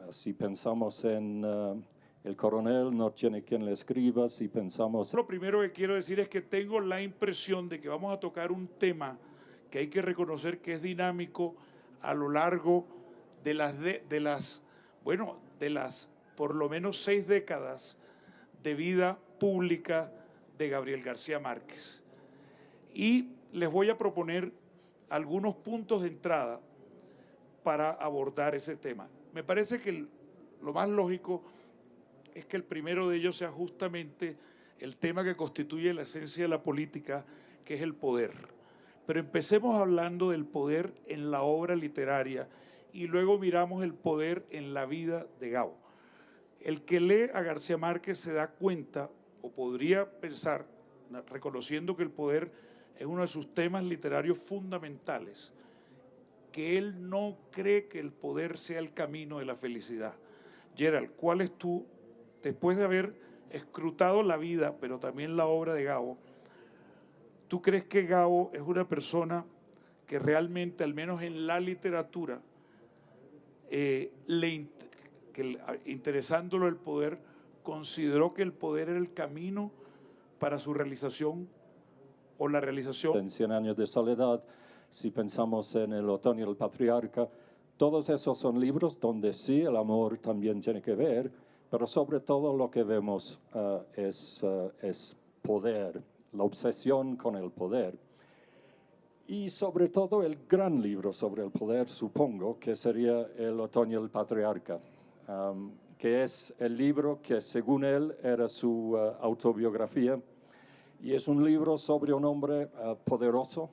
Si pensamos en El coronel, no tiene quien le escriba, si pensamos... Lo primero que quiero decir es que tengo la impresión de que vamos a tocar un tema que hay que reconocer que es dinámico a lo largo de las por lo menos 6 décadas de vida pública de Gabriel García Márquez. Y les voy a proponer algunos puntos de entrada para abordar ese tema. Me parece que lo más lógico es que el primero de ellos sea justamente el tema que constituye la esencia de la política, que es el poder. Pero empecemos hablando del poder en la obra literaria y luego miramos el poder en la vida de Gabo. El que lee a García Márquez se da cuenta, o podría pensar, reconociendo que el poder es uno de sus temas literarios fundamentales, que él no cree que el poder sea el camino de la felicidad. Gerald, ¿cuál es tu, después de haber escrutado la vida, pero también la obra de Gabo, tú crees que Gabo es una persona que realmente, al menos en la literatura, interesándolo el poder, consideró que el poder era el camino para su realización o la realización? En 100 años de soledad, si pensamos en El otoño del patriarca, todos esos son libros donde sí el amor también tiene que ver, pero sobre todo lo que vemos es poder, la obsesión con el poder. Y sobre todo el gran libro sobre el poder, supongo, que sería El otoño del patriarca, que es el libro que según él era su autobiografía, y es un libro sobre un hombre poderoso,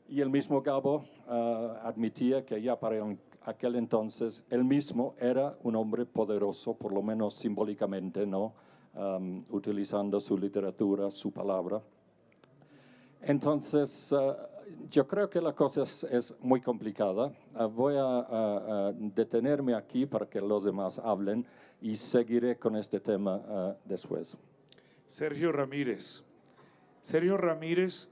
y el mismo Gabo admitía que ya para aquel entonces él mismo era un hombre poderoso, por lo menos simbólicamente, ¿no? Utilizando su literatura, su palabra. Entonces, yo creo que la cosa es muy complicada. Voy a detenerme aquí para que los demás hablen y seguiré con este tema después. Sergio Ramírez. Sergio Ramírez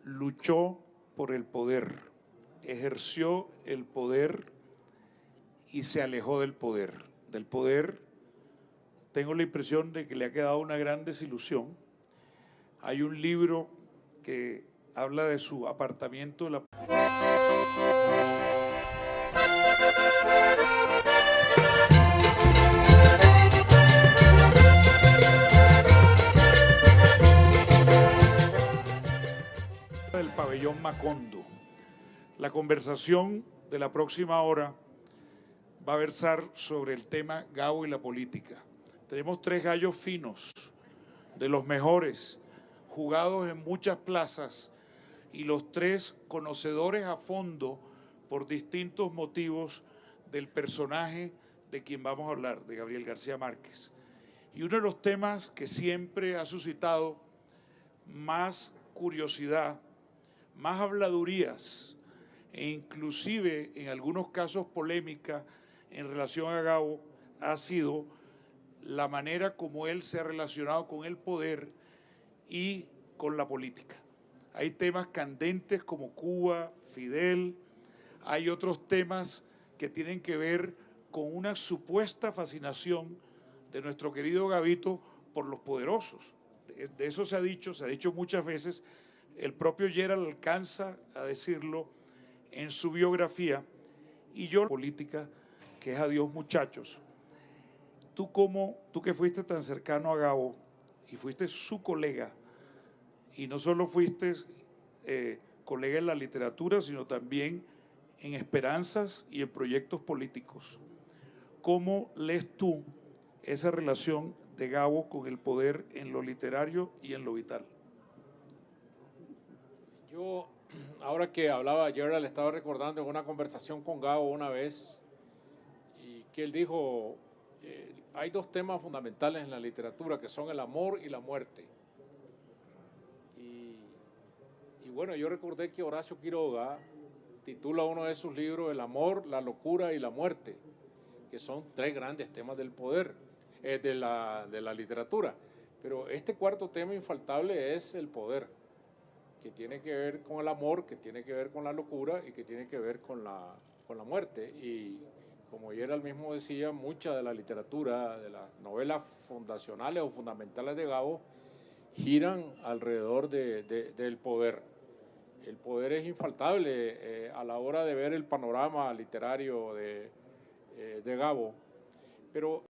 luchó por el poder, ejerció el poder y se alejó del poder. Del poder, tengo la impresión de que le ha quedado una gran desilusión. Hay un libro que habla de su apartamiento de la... del pabellón Macondo. La conversación de la próxima hora va a versar sobre el tema Gabo y la política. Tenemos 3 gallos finos, de los mejores, jugados en muchas plazas, y los 3 conocedores a fondo por distintos motivos del personaje de quien vamos a hablar, de Gabriel García Márquez. Y uno de los temas que siempre ha suscitado más curiosidad, más habladurías e inclusive en algunos casos polémica en relación a Gabo ha sido la manera como él se ha relacionado con el poder y con la política. Hay temas candentes como Cuba, Fidel, hay otros temas que tienen que ver con una supuesta fascinación de nuestro querido Gabito por los poderosos. De eso se ha dicho muchas veces. El propio Gerald alcanza a decirlo en su biografía, y yo, política, que es Adiós muchachos. Tú que fuiste tan cercano a Gabo y fuiste su colega, y no solo fuiste colega en la literatura, sino también en esperanzas y en proyectos políticos, ¿cómo lees tú esa relación de Gabo con el poder en lo literario y en lo vital. Yo, ahora que hablaba ayer, le estaba recordando en una conversación con Gabo una vez, y que él dijo, hay dos temas fundamentales en la literatura, que son el amor y la muerte. Y bueno, yo recordé que Horacio Quiroga titula uno de sus libros El amor, la locura y la muerte, que son tres grandes temas del poder, de la literatura. Pero este cuarto tema infaltable es el poder, que tiene que ver con el amor, que tiene que ver con la locura y que tiene que ver con la muerte. Y como ayer él mismo decía, mucha de la literatura, de las novelas fundacionales o fundamentales de Gabo, giran alrededor del poder. El poder es infaltable a la hora de ver el panorama literario de Gabo. Pero